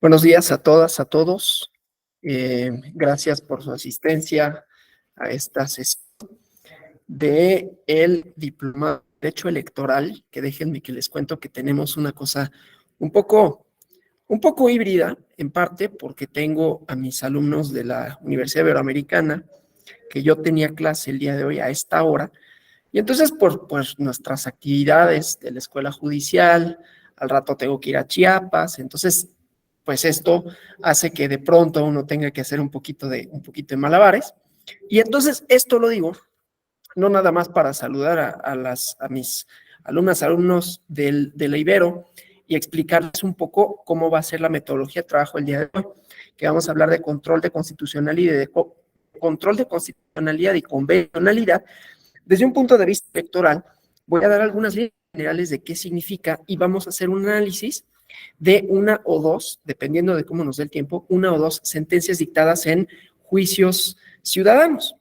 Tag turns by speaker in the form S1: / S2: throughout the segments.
S1: Buenos días a todas, a todos. Gracias por su asistencia a esta sesión de el Diplomado de Derecho Electoral, que déjenme que les cuento que tenemos una cosa un poco híbrida, en parte porque tengo a mis alumnos de la Universidad Iberoamericana, que yo tenía clase el día de hoy a esta hora, y entonces por nuestras actividades de la escuela judicial, al rato tengo que ir a Chiapas, entonces pues esto hace que de pronto uno tenga que hacer un poquito de malabares. Y entonces esto lo digo, no nada más para saludar a mis alumnos de la Ibero y explicarles un poco cómo va a ser la metodología de trabajo el día de hoy, que vamos a hablar de control de constitucionalidad y convencionalidad. Desde un punto de vista electoral, voy a dar algunas líneas generales de qué significa y vamos a hacer un análisis de una o dos, dependiendo de cómo nos dé el tiempo, una o dos sentencias dictadas en juicios ciudadanos.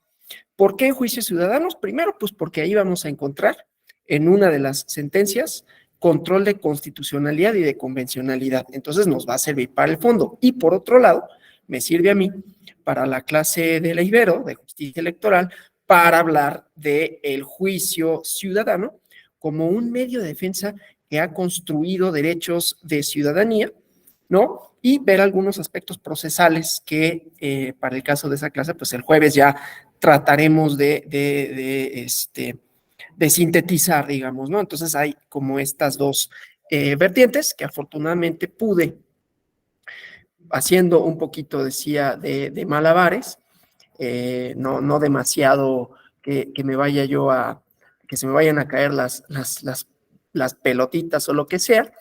S1: ¿Por qué en juicios ciudadanos? Primero, pues porque ahí vamos a encontrar en una de las sentencias control de constitucionalidad y de convencionalidad. Entonces nos va a servir para el fondo. Y por otro lado, me sirve a mí para la clase de la Ibero, de justicia electoral, para hablar del juicio ciudadano como un medio de defensa que ha construido derechos de ciudadanía, ¿no? Y ver algunos aspectos procesales que para el caso de esa clase, pues el jueves ya trataremos de sintetizar, digamos, ¿no? Entonces hay como estas dos vertientes que afortunadamente pude, haciendo un poquito, decía, de malabares, no demasiado que me vaya yo que se me vayan a caer las pelotitas o lo que sea,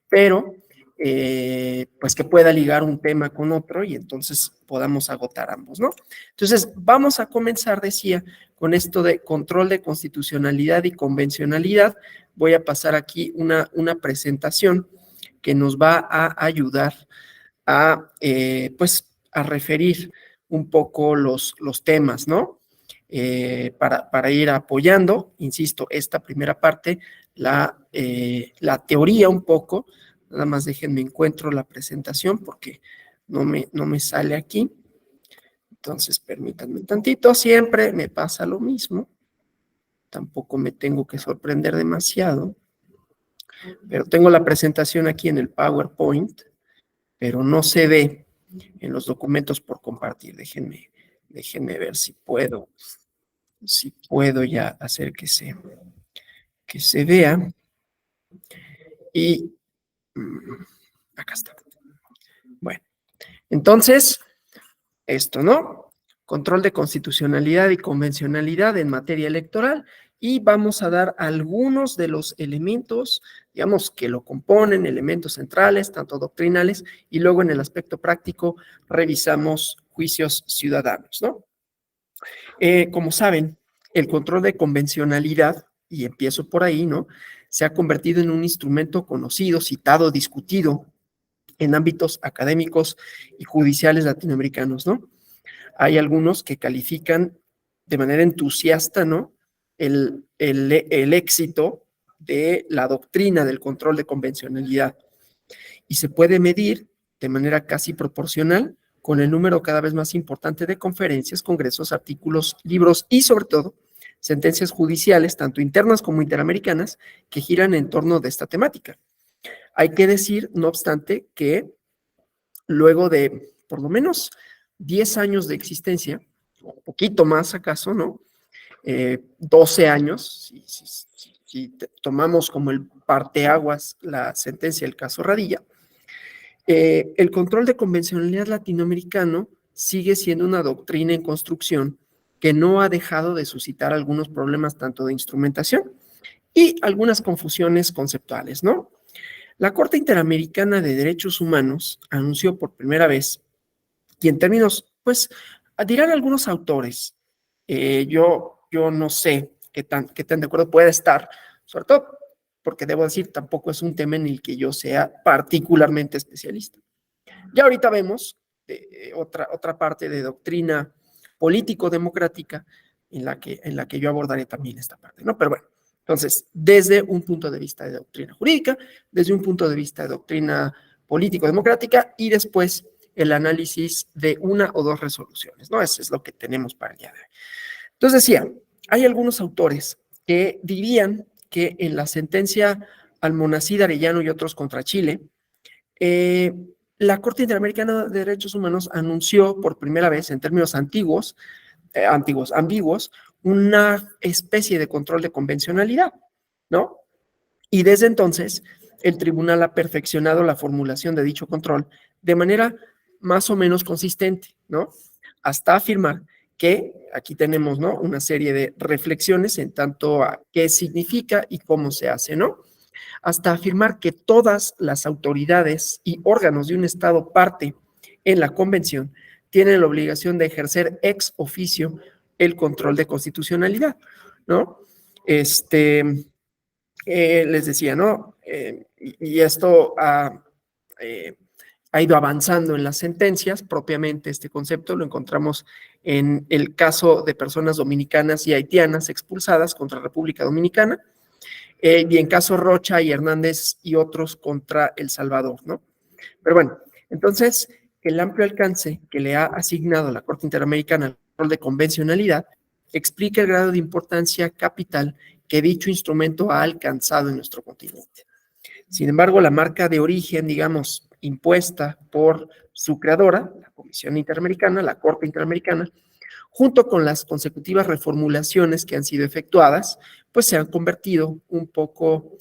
S1: pero pues que pueda ligar un tema con otro y entonces podamos agotar ambos, ¿no? Entonces, vamos a comenzar, decía, con esto de control de constitucionalidad y convencionalidad. Voy a pasar aquí una presentación que nos va a ayudar pues, a referir un poco los temas, ¿no? Para ir apoyando, insisto, esta primera parte, la teoría un poco. Nada más déjenme encuentro la presentación porque no me sale aquí. Entonces, permítanme tantito, siempre me pasa lo mismo. Tampoco me tengo que sorprender demasiado. Pero tengo la presentación aquí en el PowerPoint, pero no se ve en los documentos por compartir. Déjenme ver si puedo ya hacer que se vea. Y acá está. Bueno, entonces, esto, ¿no? Control de constitucionalidad y convencionalidad en materia electoral, y vamos a dar algunos de los elementos, digamos, que lo componen, elementos centrales, tanto doctrinales, y luego en el aspecto práctico revisamos juicios ciudadanos, ¿no? Como saben, el control de convencionalidad, y empiezo por ahí, ¿no? Se ha convertido en un instrumento conocido, citado, discutido en ámbitos académicos y judiciales latinoamericanos, ¿no? Hay algunos que califican de manera entusiasta, ¿no? El éxito de la doctrina del control de convencionalidad, y se puede medir de manera casi proporcional con el número cada vez más importante de conferencias, congresos, artículos, libros y sobre todo sentencias judiciales, tanto internas como interamericanas, que giran en torno de esta temática. Hay que decir, no obstante, que luego de por lo menos 10 años de existencia, o un poquito más acaso, ¿no? 12 años, si tomamos como el parteaguas la sentencia del caso Radilla, el control de convencionalidad latinoamericano sigue siendo una doctrina en construcción que no ha dejado de suscitar algunos problemas tanto de instrumentación y algunas confusiones conceptuales, ¿no? La Corte Interamericana de Derechos Humanos anunció por primera vez, y en términos, pues, dirán algunos autores, yo no sé qué tan de acuerdo puede estar, sobre todo porque debo decir, tampoco es un tema en el que yo sea particularmente especialista. Ya ahorita vemos otra parte de doctrina político-democrática en la que yo abordaré también esta parte, ¿no? Pero bueno, entonces, desde un punto de vista de doctrina jurídica, desde un punto de vista de doctrina político-democrática y después el análisis de una o dos resoluciones, ¿no? Eso es lo que tenemos para el día de hoy. Entonces decía, hay algunos autores que dirían que en la sentencia Almonacid Arellano y otros contra Chile, la Corte Interamericana de Derechos Humanos anunció por primera vez, en términos ambiguos, una especie de control de convencionalidad, ¿no? Y desde entonces, el tribunal ha perfeccionado la formulación de dicho control de manera más o menos consistente, ¿no? Hasta afirmar que aquí tenemos, ¿no? Una serie de reflexiones en tanto a qué significa y cómo se hace, ¿no? Hasta afirmar que todas las autoridades y órganos de un Estado parte en la convención tienen la obligación de ejercer ex oficio el control de constitucionalidad, ¿no? Les decía, ¿no? Y esto ha ido avanzando en las sentencias, propiamente este concepto lo encontramos en el caso de personas dominicanas y haitianas expulsadas contra República Dominicana, y en caso Rocha y Hernández y otros contra El Salvador, ¿no? Pero bueno, entonces el amplio alcance que le ha asignado la Corte Interamericana al rol de convencionalidad explica el grado de importancia capital que dicho instrumento ha alcanzado en nuestro continente. Sin embargo, la marca de origen, digamos, impuesta por su creadora, la Comisión Interamericana, la Corte Interamericana, junto con las consecutivas reformulaciones que han sido efectuadas, pues se han convertido un poco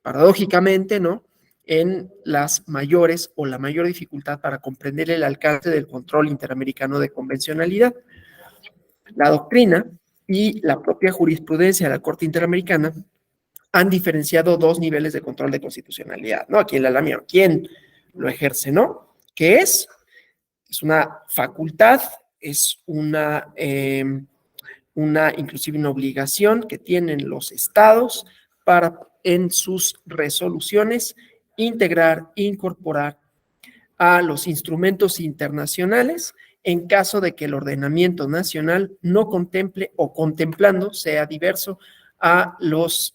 S1: paradójicamente, ¿no?, en las mayores o la mayor dificultad para comprender el alcance del control interamericano de convencionalidad. La doctrina y la propia jurisprudencia de la Corte Interamericana han diferenciado dos niveles de control de constitucionalidad, ¿no? Aquí en la LAMIA, ¿quién lo ejerce, no? ¿Qué es? Es una facultad, es inclusive una obligación que tienen los estados para en sus resoluciones integrar, incorporar a los instrumentos internacionales en caso de que el ordenamiento nacional no contemple o contemplando sea diverso a los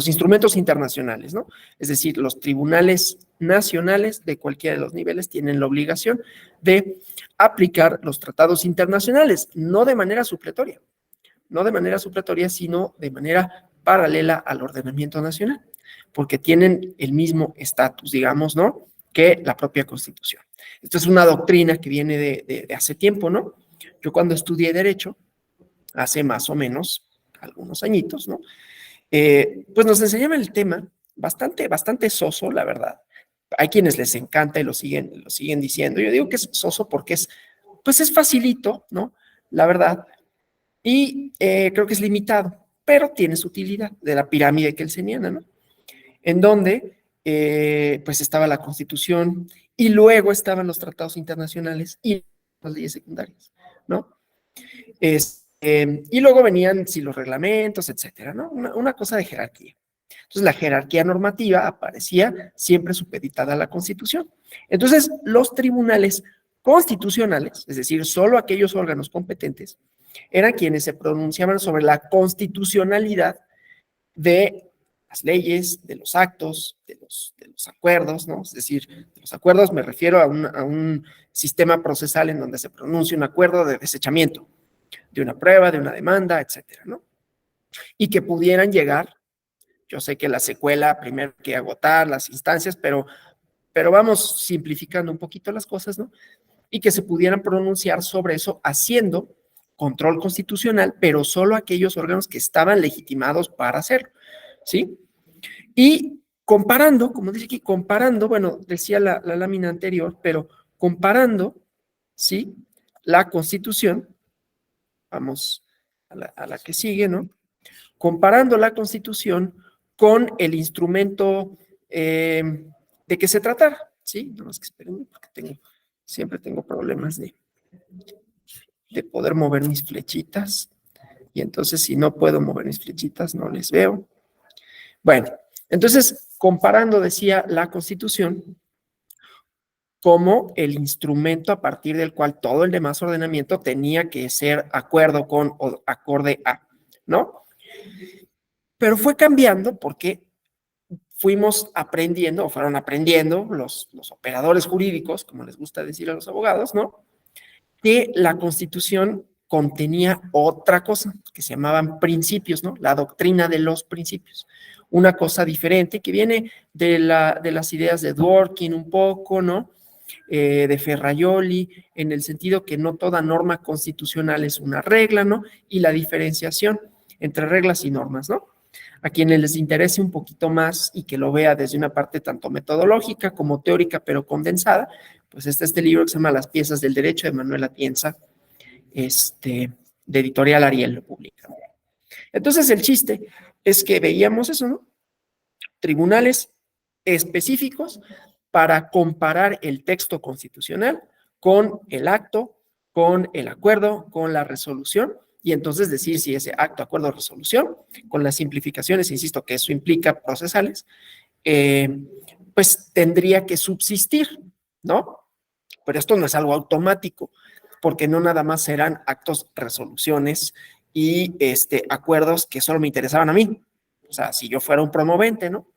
S1: instrumentos internacionales, ¿no? Es decir, los tribunales nacionales de cualquiera de los niveles tienen la obligación de aplicar los tratados internacionales, no de manera supletoria, sino de manera paralela al ordenamiento nacional, porque tienen el mismo estatus, digamos, ¿no?, que la propia Constitución. Esto es una doctrina que viene de hace tiempo, ¿no? Yo cuando estudié Derecho, hace más o menos algunos añitos, ¿no? Pues nos enseñaban el tema bastante soso, la verdad. Hay quienes les encanta y lo siguen diciendo. Yo digo que es soso porque pues es facilito, ¿no? La verdad. Y creo que es limitado, pero tiene su utilidad de la pirámide kelseniana, ¿no? En donde pues estaba la Constitución y luego estaban los tratados internacionales y las leyes secundarias, ¿no? Y luego venían, sí, los reglamentos, etcétera, ¿no? Una cosa de jerarquía. Entonces, la jerarquía normativa aparecía siempre supeditada a la Constitución. Entonces, los tribunales constitucionales, es decir, solo aquellos órganos competentes, eran quienes se pronunciaban sobre la constitucionalidad de las leyes, de los actos, de los acuerdos, ¿no? Es decir, de los acuerdos me refiero a un sistema procesal en donde se pronuncia un acuerdo de desechamiento de una prueba, de una demanda, etcétera, ¿no? Y que pudieran llegar, yo sé que la secuela primero hay que agotar las instancias, pero vamos simplificando un poquito las cosas, ¿no? Y que se pudieran pronunciar sobre eso haciendo control constitucional, pero solo aquellos órganos que estaban legitimados para hacerlo, ¿sí? Y comparando, como dice aquí, bueno, decía la lámina anterior, pero comparando, ¿sí?, la Constitución, vamos a la que sigue, ¿no? Comparando la Constitución con el instrumento de que se tratara, ¿sí? No más que esperen, porque siempre tengo problemas de poder mover mis flechitas, y entonces si no puedo mover mis flechitas, no les veo. Bueno, entonces, comparando, decía, la Constitución como el instrumento a partir del cual todo el demás ordenamiento tenía que ser acuerdo con o acorde a, ¿no? Pero fue cambiando porque fuimos aprendiendo, o fueron aprendiendo los operadores jurídicos, como les gusta decir a los abogados, ¿no? Que la Constitución contenía otra cosa que se llamaban principios, ¿no? La doctrina de los principios. Una cosa diferente que viene de las ideas de Dworkin un poco, ¿no? De Ferraioli, en el sentido que no toda norma constitucional es una regla, ¿no? Y la diferenciación entre reglas y normas, ¿no? A quienes les interese un poquito más y que lo vea desde una parte tanto metodológica como teórica, pero condensada, pues está este libro que se llama Las piezas del derecho de Manuel Atienza, de Editorial Ariel, lo publica. Entonces el chiste es que veíamos eso, ¿no? Tribunales específicos para comparar el texto constitucional con el acto, con el acuerdo, con la resolución, y entonces decir si ese acto, acuerdo o resolución, con las simplificaciones, insisto, que eso implica procesales, pues tendría que subsistir, ¿no? Pero esto no es algo automático, porque no nada más serán actos, resoluciones y acuerdos que solo me interesaban a mí. O sea, si yo fuera un promovente, ¿no?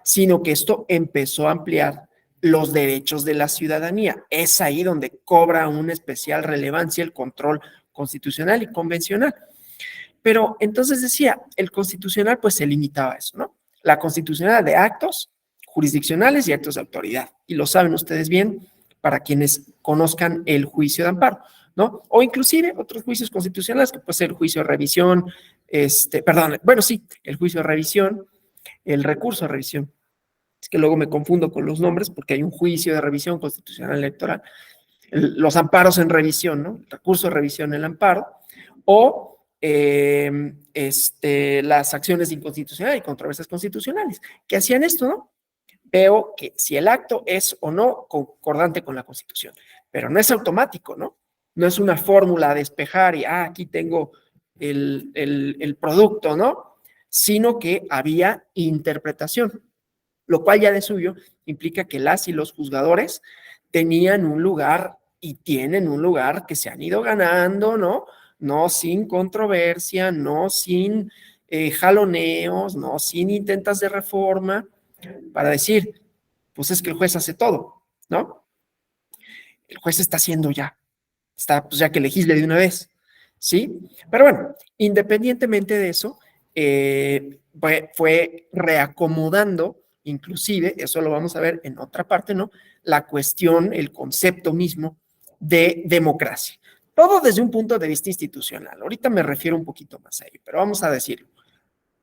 S1: Sino que esto empezó a ampliar los derechos de la ciudadanía. Es ahí donde cobra una especial relevancia el control constitucional y convencional. Pero entonces decía, el constitucional pues se limitaba a eso, ¿no? La constitucional de actos jurisdiccionales y actos de autoridad. Y lo saben ustedes bien para quienes conozcan el juicio de amparo, ¿no? O inclusive otros juicios constitucionales, que puede ser el juicio de revisión, el juicio de revisión, el recurso de revisión. Es que luego me confundo con los nombres porque hay un juicio de revisión constitucional electoral, los amparos en revisión, ¿no? El recurso de revisión, el amparo, o las acciones de inconstitucionalidad y controversias constitucionales, que hacían esto, ¿no? Veo que si el acto es o no concordante con la Constitución, pero no es automático, ¿no? No es una fórmula a despejar y, aquí tengo el producto, ¿no? Sino que había interpretación, lo cual ya de suyo implica que las y los juzgadores tenían un lugar y tienen un lugar que se han ido ganando, ¿no? No sin controversia, no sin jaloneos, no sin intentos de reforma, para decir, pues es que el juez hace todo, ¿no? El juez está haciendo pues ya que legisle de una vez, ¿sí? Pero bueno, independientemente de eso, fue reacomodando, inclusive, eso lo vamos a ver en otra parte, ¿no? La cuestión, el concepto mismo de democracia. Todo desde un punto de vista institucional. Ahorita me refiero un poquito más a ello, pero vamos a decirlo.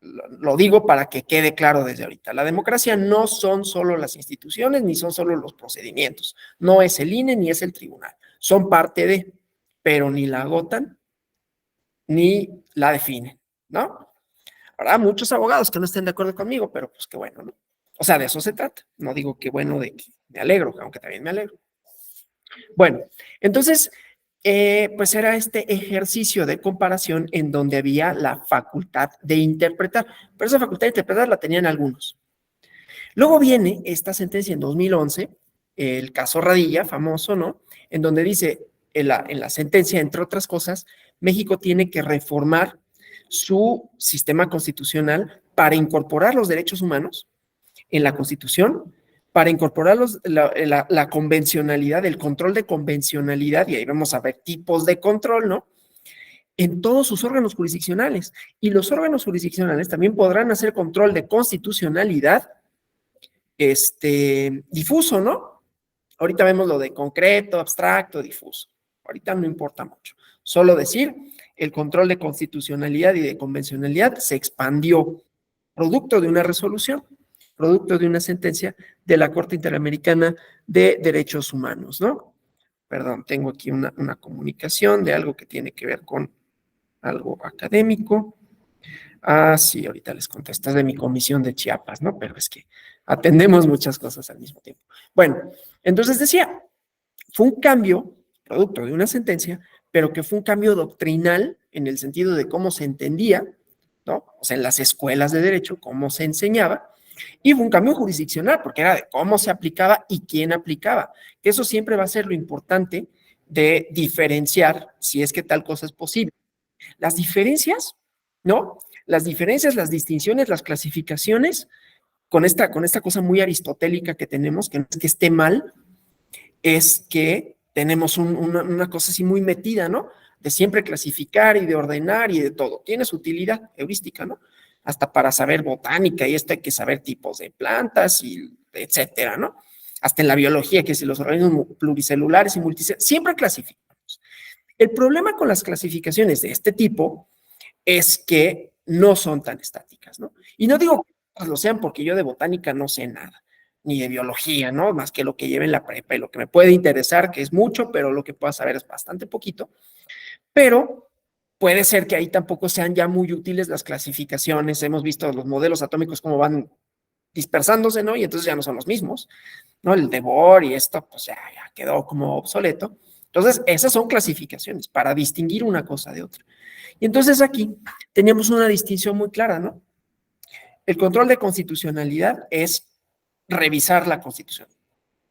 S1: Lo digo para que quede claro desde ahorita. La democracia no son solo las instituciones, ni son solo los procedimientos. No es el INE, ni es el tribunal. Son parte de, pero ni la agotan, ni la definen, ¿no? Habrá muchos abogados que no estén de acuerdo conmigo, pero pues qué bueno, ¿no? O sea, de eso se trata. No digo que bueno, de que me alegro, aunque también me alegro. Bueno, entonces, pues era este ejercicio de comparación en donde había la facultad de interpretar, pero esa facultad de interpretar la tenían algunos. Luego viene esta sentencia en 2011, el caso Radilla, famoso, ¿no? En donde dice, en la sentencia, entre otras cosas, México tiene que reformar su sistema constitucional para incorporar los derechos humanos en la Constitución, para incorporar la convencionalidad, el control de convencionalidad, y ahí vamos a ver tipos de control, ¿no? En todos sus órganos jurisdiccionales. Y los órganos jurisdiccionales también podrán hacer control de constitucionalidad difuso, ¿no? Ahorita vemos lo de concreto, abstracto, difuso. Ahorita no importa mucho. Solo decir, el control de constitucionalidad y de convencionalidad se expandió, producto de una resolución, producto de una sentencia de la Corte Interamericana de Derechos Humanos, ¿no? Perdón, tengo aquí una comunicación de algo que tiene que ver con algo académico. Sí, ahorita les contesto, es de mi comisión de Chiapas, ¿no? Pero es que atendemos muchas cosas al mismo tiempo. Bueno, entonces decía, fue un cambio, producto de una sentencia, pero que fue un cambio doctrinal en el sentido de cómo se entendía, ¿no? O sea, en las escuelas de derecho, cómo se enseñaba, y fue un cambio jurisdiccional, porque era de cómo se aplicaba y quién aplicaba. Que eso siempre va a ser lo importante de diferenciar si es que tal cosa es posible. Las diferencias, ¿no? Las diferencias, las distinciones, las clasificaciones con esta cosa muy aristotélica que tenemos, que no es que esté mal, es que tenemos una cosa así muy metida, ¿no? De siempre clasificar y de ordenar y de todo. Tiene su utilidad heurística, ¿no? Hasta para saber botánica y esto hay que saber tipos de plantas y etcétera, ¿no? Hasta en la biología, que si los organismos pluricelulares y multicelulares, siempre clasificamos. El problema con las clasificaciones de este tipo es que no son tan estáticas, ¿no? Y no digo que lo sean porque yo de botánica no sé nada, ni de biología, ¿no? Más que lo que lleve en la prepa y lo que me puede interesar, que es mucho, pero lo que pueda saber es bastante poquito. Pero puede ser que ahí tampoco sean ya muy útiles las clasificaciones. Hemos visto los modelos atómicos cómo van dispersándose, ¿no? Y entonces ya no son los mismos, ¿no? El de Bohr y esto, pues ya quedó como obsoleto. Entonces, esas son clasificaciones para distinguir una cosa de otra. Y entonces aquí teníamos una distinción muy clara, ¿no? El control de constitucionalidad es revisar la Constitución.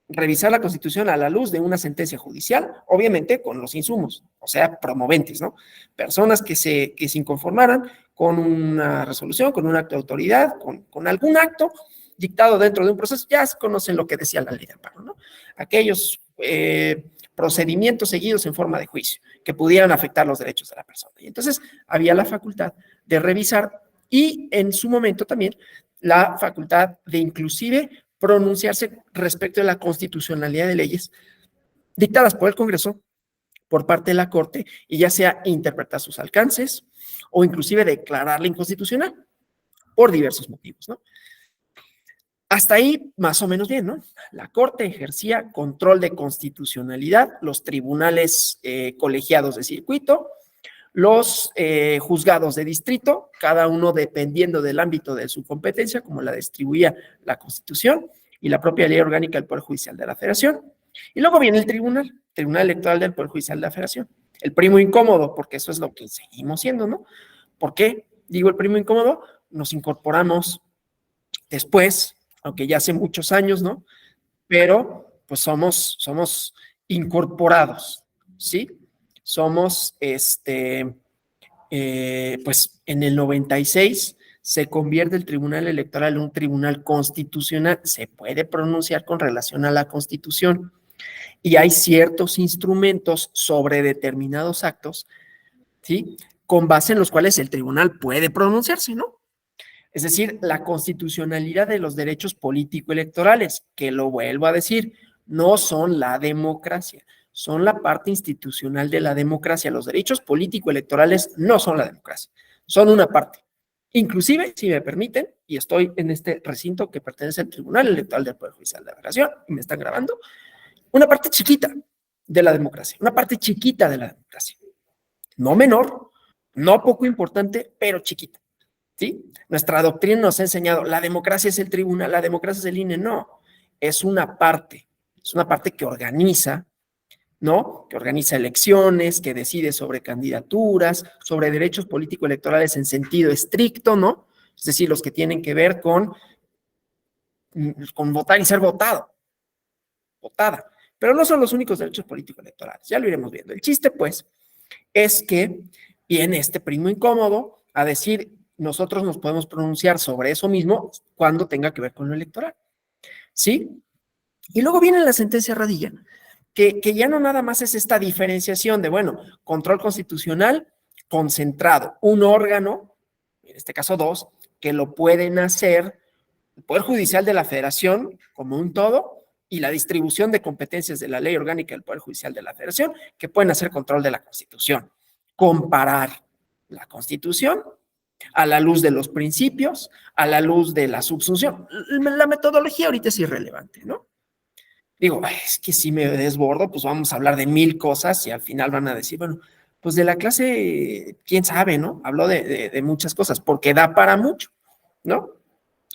S1: Revisar la Constitución a la luz de una sentencia judicial, obviamente con los insumos, o sea, promoventes, ¿no? Personas que se inconformaran con una resolución, con un acto de autoridad, con algún acto dictado dentro de un proceso, ya se conocen lo que decía la ley de amparo, ¿no? Aquellos procedimientos seguidos en forma de juicio que pudieran afectar los derechos de la persona. Y entonces había la facultad de revisar y en su momento también la facultad de inclusive pronunciarse respecto de la constitucionalidad de leyes dictadas por el Congreso, por parte de la Corte, y ya sea interpretar sus alcances o inclusive declararla inconstitucional por diversos motivos, ¿no? Hasta ahí, más o menos bien, ¿no? La Corte ejercía control de constitucionalidad, los tribunales colegiados de circuito, los juzgados de distrito, cada uno dependiendo del ámbito de su competencia, como la distribuía la Constitución y la propia Ley Orgánica del Poder Judicial de la Federación. Y luego viene el Tribunal Electoral del Poder Judicial de la Federación. El primo incómodo, porque eso es lo que seguimos siendo, ¿no? ¿Por qué digo el primo incómodo? Nos incorporamos después, aunque ya hace muchos años, ¿no? Pero pues somos incorporados, ¿sí? Somos, pues en el 96 se convierte el Tribunal Electoral en un tribunal constitucional, se puede pronunciar con relación a la Constitución y hay ciertos instrumentos sobre determinados actos, ¿sí? Con base en los cuales el tribunal puede pronunciarse, ¿no? Es decir, la constitucionalidad de los derechos político-electorales, que lo vuelvo a decir, no son la democracia, son la parte institucional de la democracia. Los derechos político-electorales no son la democracia, son una parte. Inclusive, si me permiten, y estoy en este recinto que pertenece al Tribunal Electoral del Poder Judicial de la Federación, y me están grabando, una parte chiquita de la democracia, una parte chiquita de la democracia. No menor, no poco importante, pero chiquita. ¿Sí? Nuestra doctrina nos ha enseñado, la democracia es el tribunal, la democracia es el INE. No, es una parte que organiza, ¿no? Que organiza elecciones, que decide sobre candidaturas, sobre derechos político-electorales en sentido estricto, ¿no? Es decir, los que tienen que ver con votar y ser votada. Pero no son los únicos derechos político-electorales, ya lo iremos viendo. El chiste, pues, es que viene este primo incómodo a decir, nosotros nos podemos pronunciar sobre eso mismo cuando tenga que ver con lo electoral, ¿sí? Y luego viene la sentencia Radilla, que ya no nada más es esta diferenciación de, bueno, control constitucional concentrado, un órgano, en este caso dos, que lo pueden hacer el Poder Judicial de la Federación como un todo y la distribución de competencias de la Ley Orgánica del Poder Judicial de la Federación, que pueden hacer control de la Constitución. Comparar la Constitución a la luz de los principios, a la luz de la subsunción. La metodología ahorita es irrelevante, ¿no? Digo, es que si me desbordo, pues vamos a hablar de 1000 cosas y al final van a decir, bueno, pues de la clase, quién sabe, ¿no? Habló de muchas cosas, porque da para mucho, ¿no?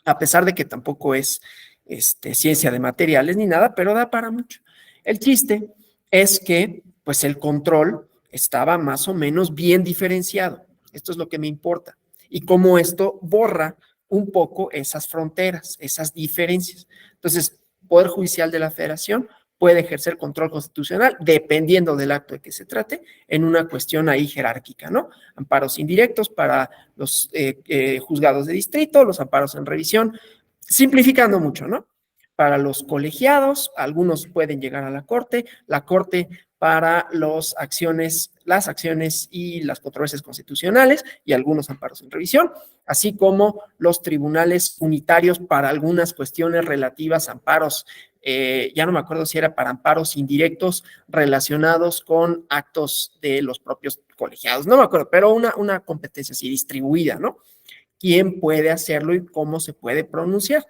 S1: A pesar de que tampoco es ciencia de materiales ni nada, pero da para mucho. El chiste es que, pues el control estaba más o menos bien diferenciado. Esto es lo que me importa. Y cómo esto borra un poco esas fronteras, esas diferencias. Entonces, Poder Judicial de la Federación puede ejercer control constitucional dependiendo del acto de que se trate en una cuestión ahí jerárquica, ¿no? Amparos indirectos para los juzgados de distrito, los amparos en revisión Simplificando mucho, ¿no? Para los colegiados, algunos pueden llegar a la corte para las acciones y las controversias constitucionales y algunos amparos en revisión, así como los tribunales unitarios para algunas cuestiones relativas a amparos, ya no me acuerdo si era para amparos indirectos relacionados con actos de los propios colegiados, no me acuerdo, pero una competencia así distribuida, ¿no? ¿Quién puede hacerlo y cómo se puede pronunciar?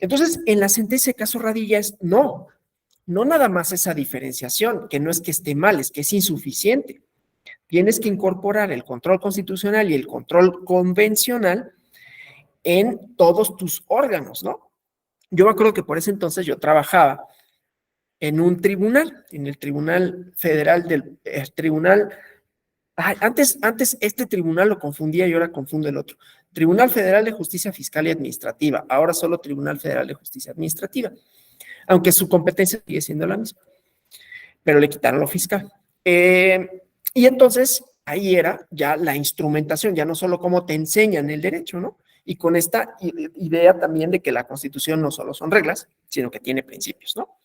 S1: Entonces, en la sentencia de caso Radilla es no nada más esa diferenciación, que no es que esté mal, es que es insuficiente. Tienes que incorporar el control constitucional y el control convencional en todos tus órganos, ¿no? Yo me acuerdo que por ese entonces yo trabajaba en un tribunal, en el Tribunal Federal del Tribunal. Antes este tribunal lo confundía y ahora confundo el otro. Tribunal Federal de Justicia Fiscal y Administrativa, ahora solo Tribunal Federal de Justicia Administrativa, aunque su competencia sigue siendo la misma, pero le quitaron lo fiscal. Y entonces ahí era ya la instrumentación, ya no solo cómo te enseñan el derecho, ¿no? Y con esta idea también de que la Constitución no solo son reglas, sino que tiene principios, ¿no?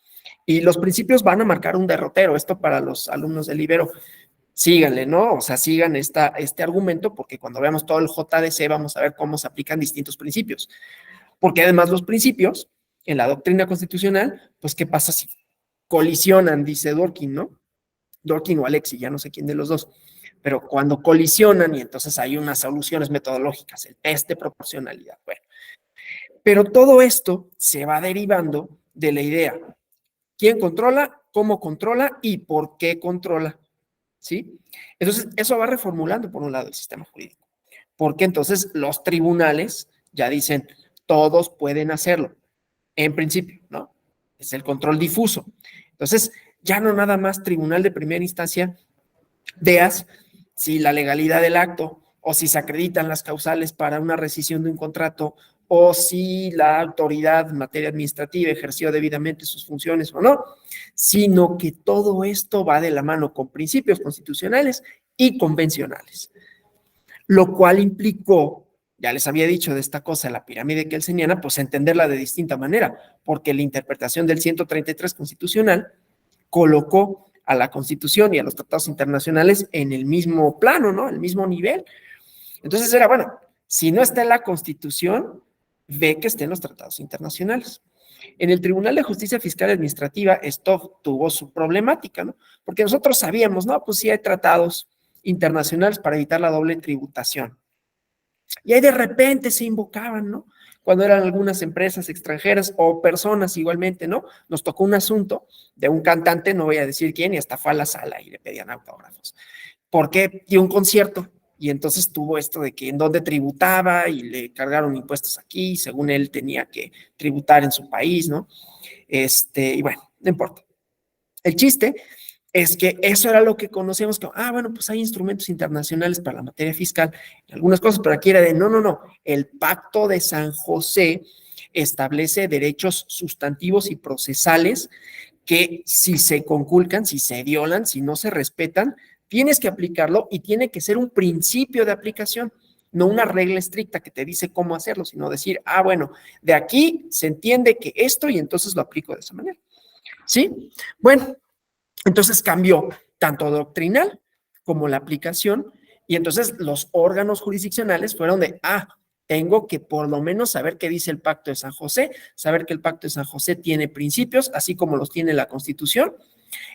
S1: Y los principios van a marcar un derrotero, esto para los alumnos del Ibero. Síganle, ¿no? O sea, sigan este argumento porque cuando veamos todo el JDC vamos a ver cómo se aplican distintos principios. Porque además los principios en la doctrina constitucional, pues, ¿qué pasa si colisionan? Dice Dworkin, ¿no? Dworkin o Alexi, ya no sé quién de los dos. Pero cuando colisionan y entonces hay unas soluciones metodológicas, el test de proporcionalidad. Bueno, pero todo esto se va derivando de la idea. ¿Quién controla? ¿Cómo controla? ¿Y por qué controla? ¿Sí? Entonces, eso va reformulando, por un lado, el sistema jurídico. Porque entonces los tribunales ya dicen, todos pueden hacerlo, en principio, ¿no? Es el control difuso. Entonces, ya no nada más tribunal de primera instancia veas si la legalidad del acto o si se acreditan las causales para una rescisión de un contrato o si la autoridad en materia administrativa ejerció debidamente sus funciones o no, sino que todo esto va de la mano con principios constitucionales y convencionales, lo cual implicó, ya les había dicho de esta cosa, la pirámide kelseniana, pues entenderla de distinta manera, porque la interpretación del 133 constitucional colocó a la Constitución y a los tratados internacionales en el mismo plano, ¿no? El mismo nivel. Entonces era, bueno, si no está en la Constitución, ve que esté en los tratados internacionales. En el Tribunal de Justicia Fiscal y Administrativa, esto tuvo su problemática, ¿no? Porque nosotros sabíamos, ¿no? Pues sí hay tratados internacionales para evitar la doble tributación. Y ahí de repente se invocaban, ¿no? Cuando eran algunas empresas extranjeras o personas igualmente, ¿no? Nos tocó un asunto de un cantante, no voy a decir quién, y hasta fue a la sala y le pedían autógrafos. Porque dio un concierto y entonces tuvo esto de que en dónde tributaba y le cargaron impuestos aquí, según él tenía que tributar en su país, ¿no? Y bueno, no importa. El chiste es que eso era lo que conocíamos como, bueno, pues hay instrumentos internacionales para la materia fiscal, algunas cosas, pero aquí era de, no, el Pacto de San José establece derechos sustantivos y procesales que si se conculcan, si se violan, si no se respetan, tienes que aplicarlo y tiene que ser un principio de aplicación, no una regla estricta que te dice cómo hacerlo, sino decir, bueno, de aquí se entiende que esto y entonces lo aplico de esa manera. ¿Sí? Bueno, entonces cambió tanto doctrinal como la aplicación y entonces los órganos jurisdiccionales fueron de, tengo que por lo menos saber qué dice el Pacto de San José, saber que el Pacto de San José tiene principios, así como los tiene la Constitución,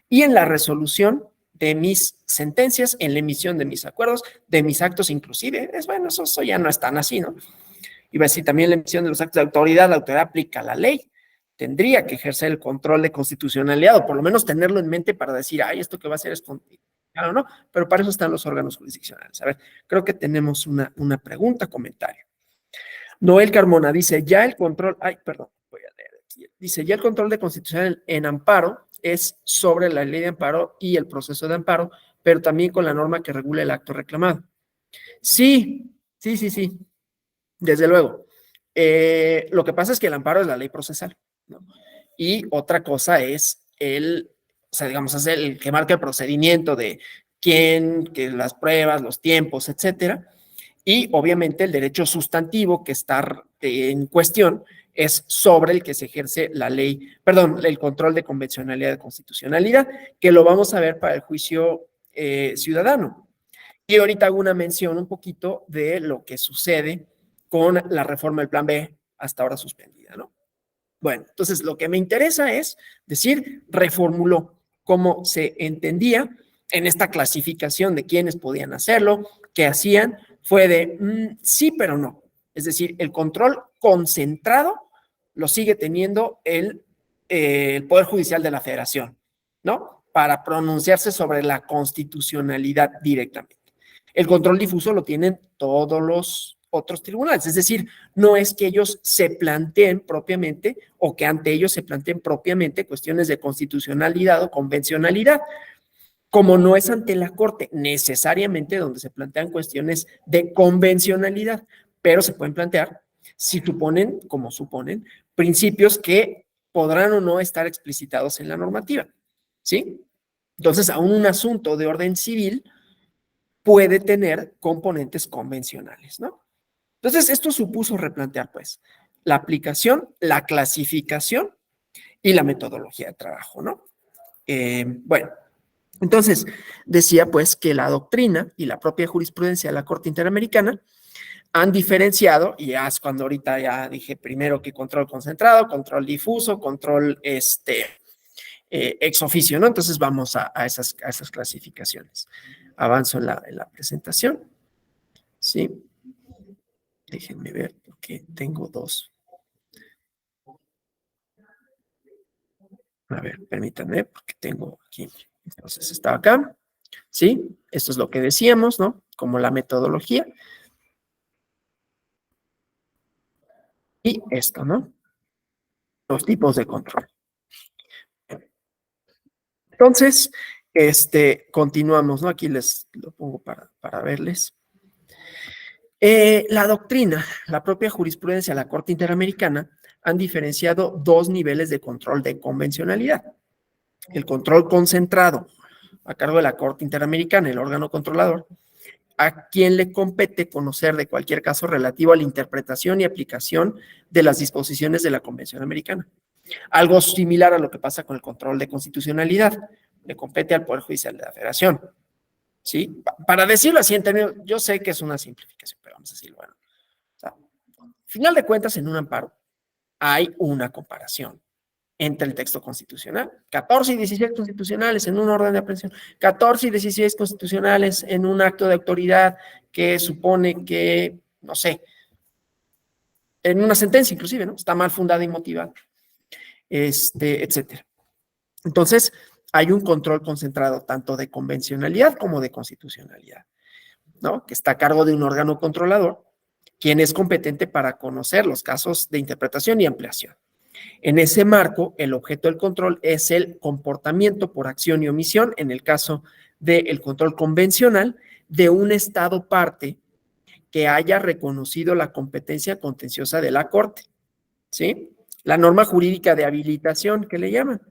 S1: y en la resolución de mis sentencias, en la emisión de mis acuerdos, de mis actos inclusive, bueno, eso ya no es tan así, ¿no? Iba a decir también la emisión de los actos de autoridad, la autoridad aplica la ley, tendría que ejercer el control de constitucionalidad, o por lo menos tenerlo en mente para decir, esto que va a hacer es constitucional o no, pero para eso están los órganos jurisdiccionales. A ver, creo que tenemos una pregunta, comentario. Noel Carmona dice, ya el control, voy a leer aquí. Dice, ya el control de constitucional en amparo es sobre la ley de amparo y el proceso de amparo, pero también con la norma que regula el acto reclamado. Sí, desde luego. Lo que pasa es que el amparo es la ley procesal, ¿no? Y otra cosa es es el que marca el procedimiento de quién, que las pruebas, los tiempos, etcétera. Y obviamente el derecho sustantivo que está en cuestión es sobre el que se ejerce la ley, perdón, el control de convencionalidad y constitucionalidad, que lo vamos a ver para el juicio ciudadano. Y ahorita hago una mención un poquito de lo que sucede con la reforma del Plan B, hasta ahora suspendida, ¿no? Bueno, entonces lo que me interesa es decir, reformuló cómo se entendía en esta clasificación de quiénes podían hacerlo, qué hacían, fue de sí, pero no. Es decir, el control concentrado lo sigue teniendo el Poder Judicial de la Federación, ¿no? Para pronunciarse sobre la constitucionalidad directamente. El control difuso lo tienen todos los otros tribunales, es decir, no es que ellos se planteen propiamente o que ante ellos se planteen propiamente cuestiones de constitucionalidad o convencionalidad, como no es ante la Corte necesariamente donde se plantean cuestiones de convencionalidad, pero se pueden plantear si suponen, como suponen, principios que podrán o no estar explicitados en la normativa, ¿sí? Entonces, aún un asunto de orden civil puede tener componentes convencionales, ¿no? Entonces, esto supuso replantear, pues, la aplicación, la clasificación y la metodología de trabajo, ¿no? Bueno, entonces, decía, pues, que la doctrina y la propia jurisprudencia de la Corte Interamericana han diferenciado, y ya es cuando ahorita ya dije primero que control concentrado, control difuso, control ex oficio, ¿no? Entonces, vamos a esas clasificaciones. Avanzo en la presentación, ¿sí? Déjenme ver, porque tengo dos. A ver, permítanme, porque tengo aquí. Entonces, estaba acá, ¿sí? Esto es lo que decíamos, ¿no? Como la metodología. Y esto, ¿no? Los tipos de control. Entonces, continuamos, ¿no? Aquí les lo pongo para verles. La doctrina, la propia jurisprudencia de la Corte Interamericana han diferenciado dos niveles de control de convencionalidad. El control concentrado a cargo de la Corte Interamericana, el órgano controlador, a quien le compete conocer de cualquier caso relativo a la interpretación y aplicación de las disposiciones de la Convención Americana. Algo similar a lo que pasa con el control de constitucionalidad, le compete al Poder Judicial de la Federación. ¿Sí? Para decirlo así en términos, yo sé que es una simplificación, pero vamos a decirlo, bueno. O sea, final de cuentas, en un amparo hay una comparación entre el texto constitucional, 14 y 16 constitucionales en un orden de aprehensión, 14 y 16 constitucionales en un acto de autoridad que supone que, no sé, en una sentencia inclusive, ¿no? Está mal fundada y motivada, etcétera. Entonces, hay un control concentrado tanto de convencionalidad como de constitucionalidad, ¿no? Que está a cargo de un órgano controlador, quien es competente para conocer los casos de interpretación y ampliación. En ese marco, el objeto del control es el comportamiento por acción y omisión, en el caso del control convencional, de un Estado parte que haya reconocido la competencia contenciosa de la Corte, ¿sí? La norma jurídica de habilitación, que le llaman.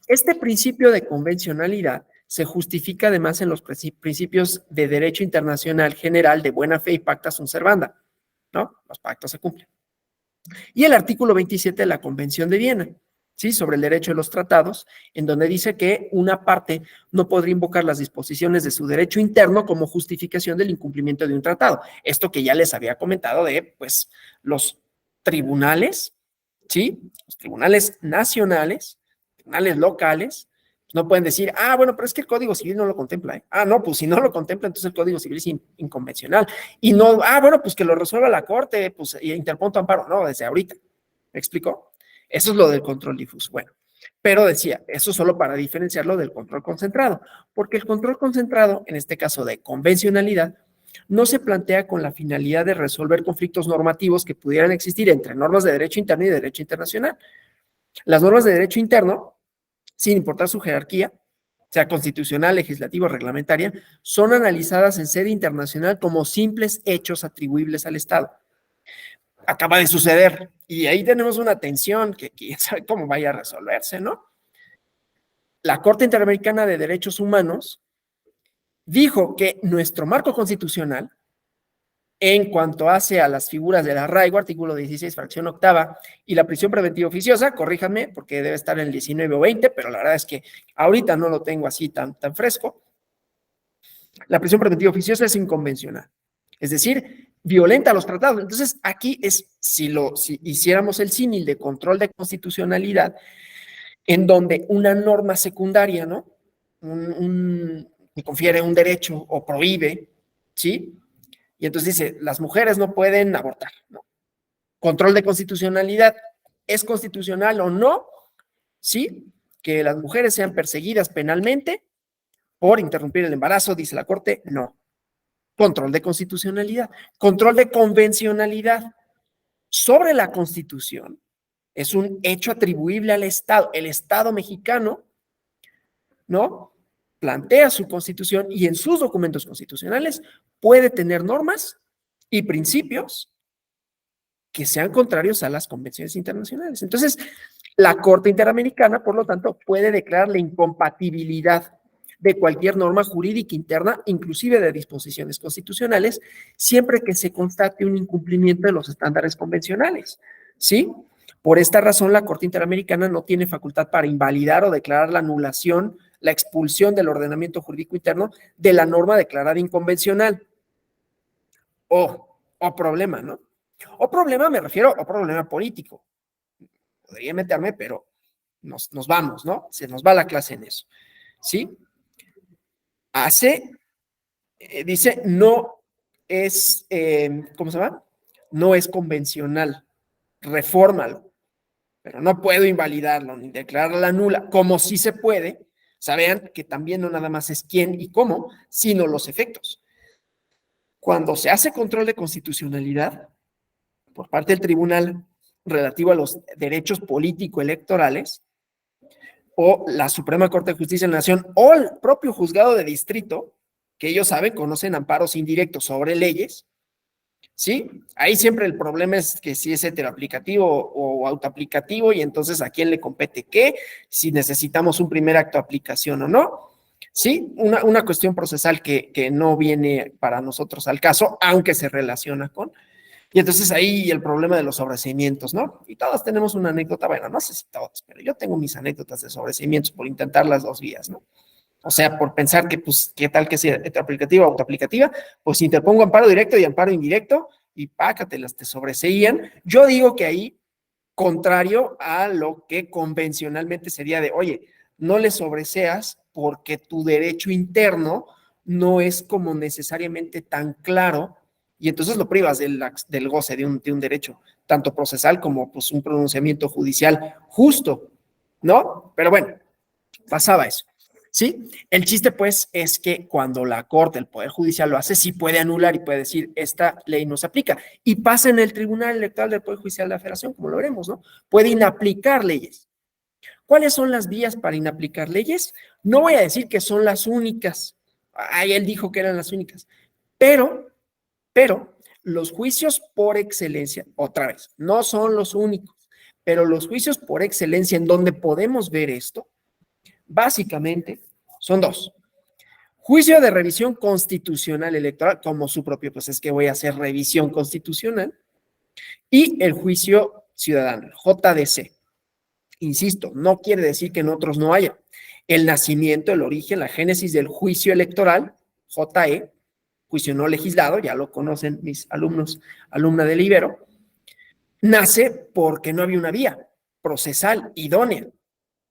S1: Este principio de convencionalidad se justifica además en los principios de derecho internacional general de buena fe y pacta sunt servanda, ¿no? Los pactos se cumplen. Y el artículo 27 de la Convención de Viena, ¿sí? Sobre el derecho de los tratados, en donde dice que una parte no podría invocar las disposiciones de su derecho interno como justificación del incumplimiento de un tratado. Esto que ya les había comentado de, pues, los tribunales, ¿sí? Los tribunales nacionales, tribunales locales, no pueden decir, bueno, pero es que el Código Civil no lo contempla, ¿eh? No, pues si no lo contempla, entonces el Código Civil es inconvencional. Y no, bueno, pues que lo resuelva la Corte, pues interponto amparo. No, desde ahorita. ¿Me explicó? Eso es lo del control difuso. Bueno, pero decía, eso solo para diferenciarlo del control concentrado, porque el control concentrado, en este caso de convencionalidad, no se plantea con la finalidad de resolver conflictos normativos que pudieran existir entre normas de derecho interno y de derecho internacional. Las normas de derecho interno, sin importar su jerarquía, sea constitucional, legislativa o reglamentaria, son analizadas en sede internacional como simples hechos atribuibles al Estado. Acaba de suceder y ahí tenemos una tensión que quién sabe cómo vaya a resolverse, ¿no? La Corte Interamericana de Derechos Humanos dijo que nuestro marco constitucional En cuanto hace a las figuras del arraigo, artículo 16, fracción octava, y la prisión preventiva oficiosa, corríjanme, porque debe estar en el 19 o 20, pero la verdad es que ahorita no lo tengo así tan fresco. La prisión preventiva oficiosa es inconvencional, es decir, violenta los tratados. Entonces, aquí es, si hiciéramos el símil de control de constitucionalidad, en donde una norma secundaria, ¿no? Que confiere un derecho o prohíbe, ¿sí? Y entonces dice, las mujeres no pueden abortar, ¿no? Control de constitucionalidad, ¿es constitucional o no? Sí, que las mujeres sean perseguidas penalmente por interrumpir el embarazo, dice la Corte, no. Control de constitucionalidad, control de convencionalidad sobre la Constitución, es un hecho atribuible al Estado. El Estado mexicano, ¿no? Plantea su Constitución y en sus documentos constitucionales puede tener normas y principios que sean contrarios a las convenciones internacionales. Entonces, la Corte Interamericana, por lo tanto, puede declarar la incompatibilidad de cualquier norma jurídica interna, inclusive de disposiciones constitucionales, siempre que se constate un incumplimiento de los estándares convencionales, ¿sí? Por esta razón, la Corte Interamericana no tiene facultad para invalidar o declarar la anulación, la expulsión del ordenamiento jurídico interno de la norma declarada inconvencional. O problema, ¿no? O problema, me refiero a problema político. Podría meterme, pero nos vamos, ¿no? Se nos va la clase en eso, ¿sí? Dice, no es, ¿cómo se llama? No es convencional, refórmalo, pero no puedo invalidarlo ni declararla nula, como sí se puede. Saben que también no nada más es quién y cómo, sino los efectos. Cuando se hace control de constitucionalidad por parte del tribunal relativo a los derechos político-electorales, o la Suprema Corte de Justicia de la Nación, o el propio juzgado de distrito, que ellos saben, conocen amparos indirectos sobre leyes, ¿sí? Ahí siempre el problema es que si es heteroaplicativo o autoaplicativo, y entonces a quién le compete qué, si necesitamos un primer acto de aplicación o no. Sí, una cuestión procesal que no viene para nosotros al caso, aunque se relaciona con. Y entonces ahí el problema de los sobreseimientos, ¿no? Y todos tenemos una anécdota, bueno, no sé si todos, pero yo tengo mis anécdotas de sobreseimientos por intentar las dos vías, ¿no? O sea, por pensar que, pues, ¿qué tal que sea heteroaplicativa o autoaplicativa? Pues interpongo amparo directo y amparo indirecto y pácatelas, te sobreseían. Yo digo que ahí, contrario a lo que convencionalmente sería de, oye, no le sobreseas porque tu derecho interno no es como necesariamente tan claro y entonces lo privas del goce de un derecho, tanto procesal como pues un pronunciamiento judicial justo, ¿no? Pero bueno, pasaba eso. ¿Sí? El chiste, pues, es que cuando la Corte, el Poder Judicial lo hace, sí puede anular y puede decir, esta ley no se aplica. Y pasa en el Tribunal Electoral del Poder Judicial de la Federación, como lo veremos, ¿no? Puede inaplicar leyes. ¿Cuáles son las vías para inaplicar leyes? No voy a decir que son las únicas. Ahí él dijo que eran las únicas. Pero, los juicios por excelencia, otra vez, no son los únicos, pero los juicios por excelencia en donde podemos ver esto, básicamente son dos. Juicio de revisión constitucional electoral, como su propio, pues es que voy a hacer revisión constitucional, y el juicio ciudadano, el JDC. Insisto, no quiere decir que en otros no haya. El nacimiento, el origen, la génesis del juicio electoral, JE, juicio no legislado, ya lo conocen mis alumnos, alumna del Ibero, nace porque no había una vía procesal idónea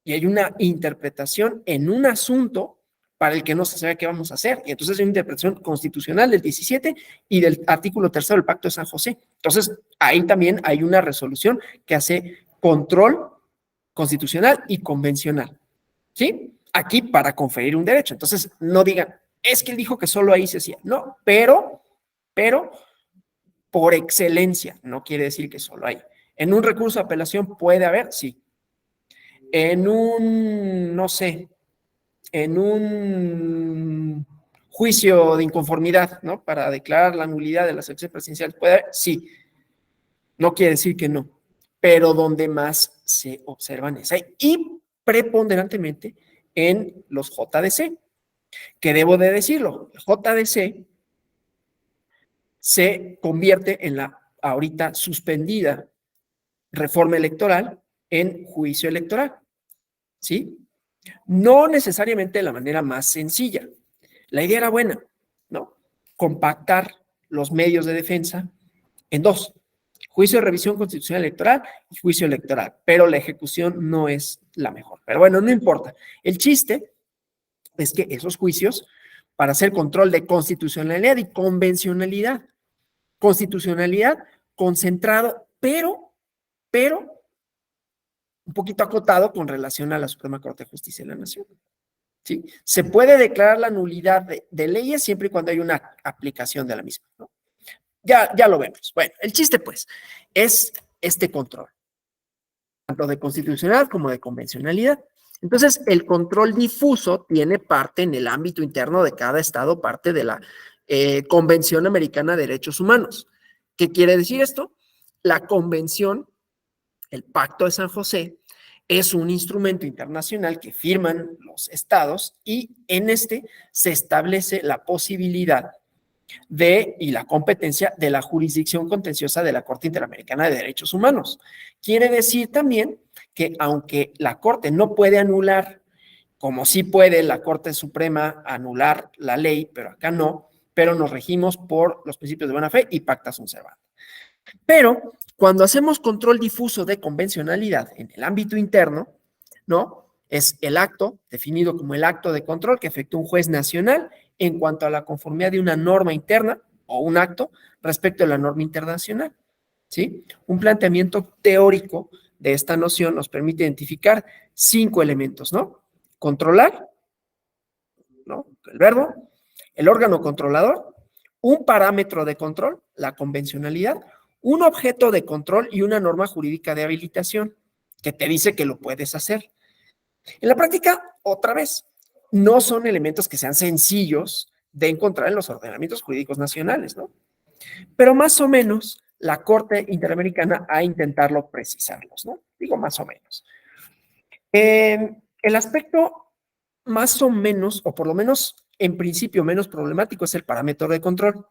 S1: y hay una interpretación en un asunto para el que no se sabe qué vamos a hacer. Y entonces hay una interpretación constitucional del 17 y del artículo 3 del Pacto de San José. Entonces, ahí también hay una resolución que hace control constitucional y convencional. ¿Sí? Aquí para conferir un derecho. Entonces, no digan, es que él dijo que solo ahí se hacía. No, pero por excelencia, no quiere decir que solo hay. En un recurso de apelación puede haber, sí. En un, no sé, en un juicio de inconformidad, ¿no? Para declarar la nulidad de las elecciones presidenciales, puede haber, sí. No quiere decir que no, pero donde más se observan es ahí. Y preponderantemente en los JDC, que debo de decirlo, el JDC se convierte en la ahorita suspendida reforma electoral en juicio electoral, ¿sí? No necesariamente de la manera más sencilla. La idea era buena, ¿no? Compactar los medios de defensa en dos: juicio de revisión constitucional electoral y juicio electoral, pero la ejecución no es la mejor. Pero bueno, no importa. El chiste es que esos juicios, para hacer control de constitucionalidad y convencionalidad, constitucionalidad concentrado, pero un poquito acotado con relación a la Suprema Corte de Justicia de la Nación. ¿Sí? Se puede declarar la nulidad de leyes siempre y cuando hay una aplicación de la misma, ¿no? Ya lo vemos. Bueno, el chiste, pues, es este control, tanto de constitucionalidad como de convencionalidad. Entonces, el control difuso tiene parte en el ámbito interno de cada estado, parte de la Convención Americana de Derechos Humanos. ¿Qué quiere decir esto? La convención, el Pacto de San José, es un instrumento internacional que firman los estados y en este se establece la posibilidad y la competencia de la jurisdicción contenciosa de la Corte Interamericana de Derechos Humanos. Quiere decir también que aunque la Corte no puede anular, como sí puede la Corte Suprema anular la ley, pero acá no, pero nos regimos por los principios de buena fe y pacta sunt servanda. Pero cuando hacemos control difuso de convencionalidad en el ámbito interno, ¿no? Es el acto, definido como el acto de control que efectúa un juez nacional en cuanto a la conformidad de una norma interna o un acto respecto a la norma internacional, ¿sí? Un planteamiento teórico de esta noción nos permite identificar 5 elementos, ¿no? Controlar, ¿no? El verbo, el órgano controlador, un parámetro de control, la convencionalidad, un objeto de control y una norma jurídica de habilitación que te dice que lo puedes hacer. En la práctica, otra vez, no son elementos que sean sencillos de encontrar en los ordenamientos jurídicos nacionales, ¿no? Pero más o menos la Corte Interamericana ha intentado precisarlos, ¿no? Digo más o menos. El aspecto más o menos, o por lo menos en principio menos problemático, es el parámetro de control,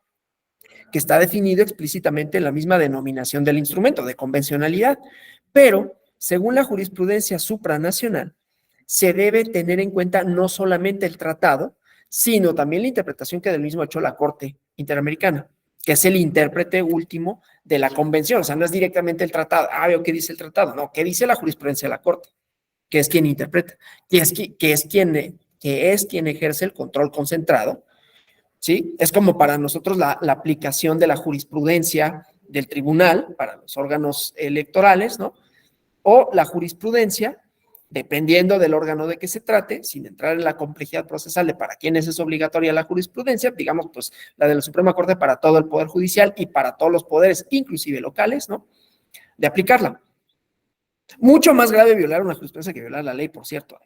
S1: que está definido explícitamente en la misma denominación del instrumento, de convencionalidad, pero según la jurisprudencia supranacional, se debe tener en cuenta no solamente el tratado, sino también la interpretación que del mismo ha hecho la Corte Interamericana, que es el intérprete último de la convención. O sea, no es directamente el tratado. Veo qué dice el tratado. No, qué dice la jurisprudencia de la Corte, que es quien interpreta, que es quien ejerce el control concentrado, ¿sí? Es como para nosotros la aplicación de la jurisprudencia del tribunal para los órganos electorales, ¿no? O la jurisprudencia, dependiendo del órgano de que se trate, sin entrar en la complejidad procesal de para quiénes es obligatoria la jurisprudencia, digamos, pues la de la Suprema Corte para todo el Poder Judicial y para todos los poderes, inclusive locales, ¿no? De aplicarla. Mucho más grave violar una jurisprudencia que violar la ley, por cierto.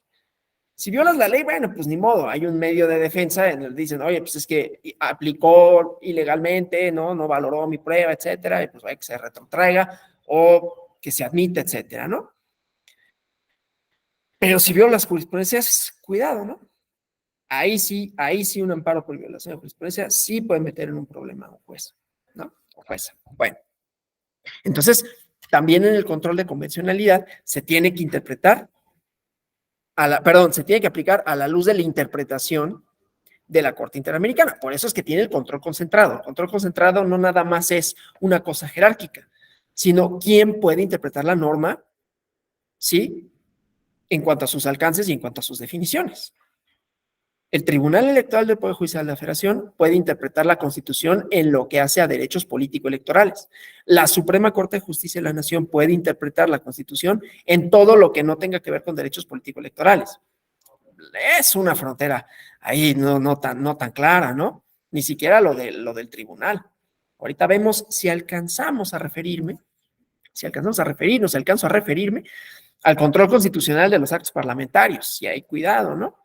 S1: Si violas la ley, bueno, pues ni modo, hay un medio de defensa en el que dicen, oye, pues es que aplicó ilegalmente, no valoró mi prueba, etcétera, y pues hay que se retrotraiga o que se admita, etcétera, ¿no? Pero si violas jurisprudencias, cuidado, ¿no? Ahí sí un amparo por violación de jurisprudencia sí puede meter en un problema a un juez, ¿no? O jueza. Bueno, entonces, también en el control de convencionalidad se tiene que interpretar, se tiene que aplicar a la luz de la interpretación de la Corte Interamericana. Por eso es que tiene el control concentrado. El control concentrado no nada más es una cosa jerárquica, sino quién puede interpretar la norma, ¿sí? En cuanto a sus alcances y en cuanto a sus definiciones. El Tribunal Electoral del Poder Judicial de la Federación puede interpretar la Constitución en lo que hace a derechos político-electorales. La Suprema Corte de Justicia de la Nación puede interpretar la Constitución en todo lo que no tenga que ver con derechos político-electorales. Es una frontera ahí no tan clara, ¿no? Ni siquiera lo del tribunal. Ahorita vemos si alcanzamos a referirnos, si alcanzo a referirme al control constitucional de los actos parlamentarios. Y hay cuidado, ¿no?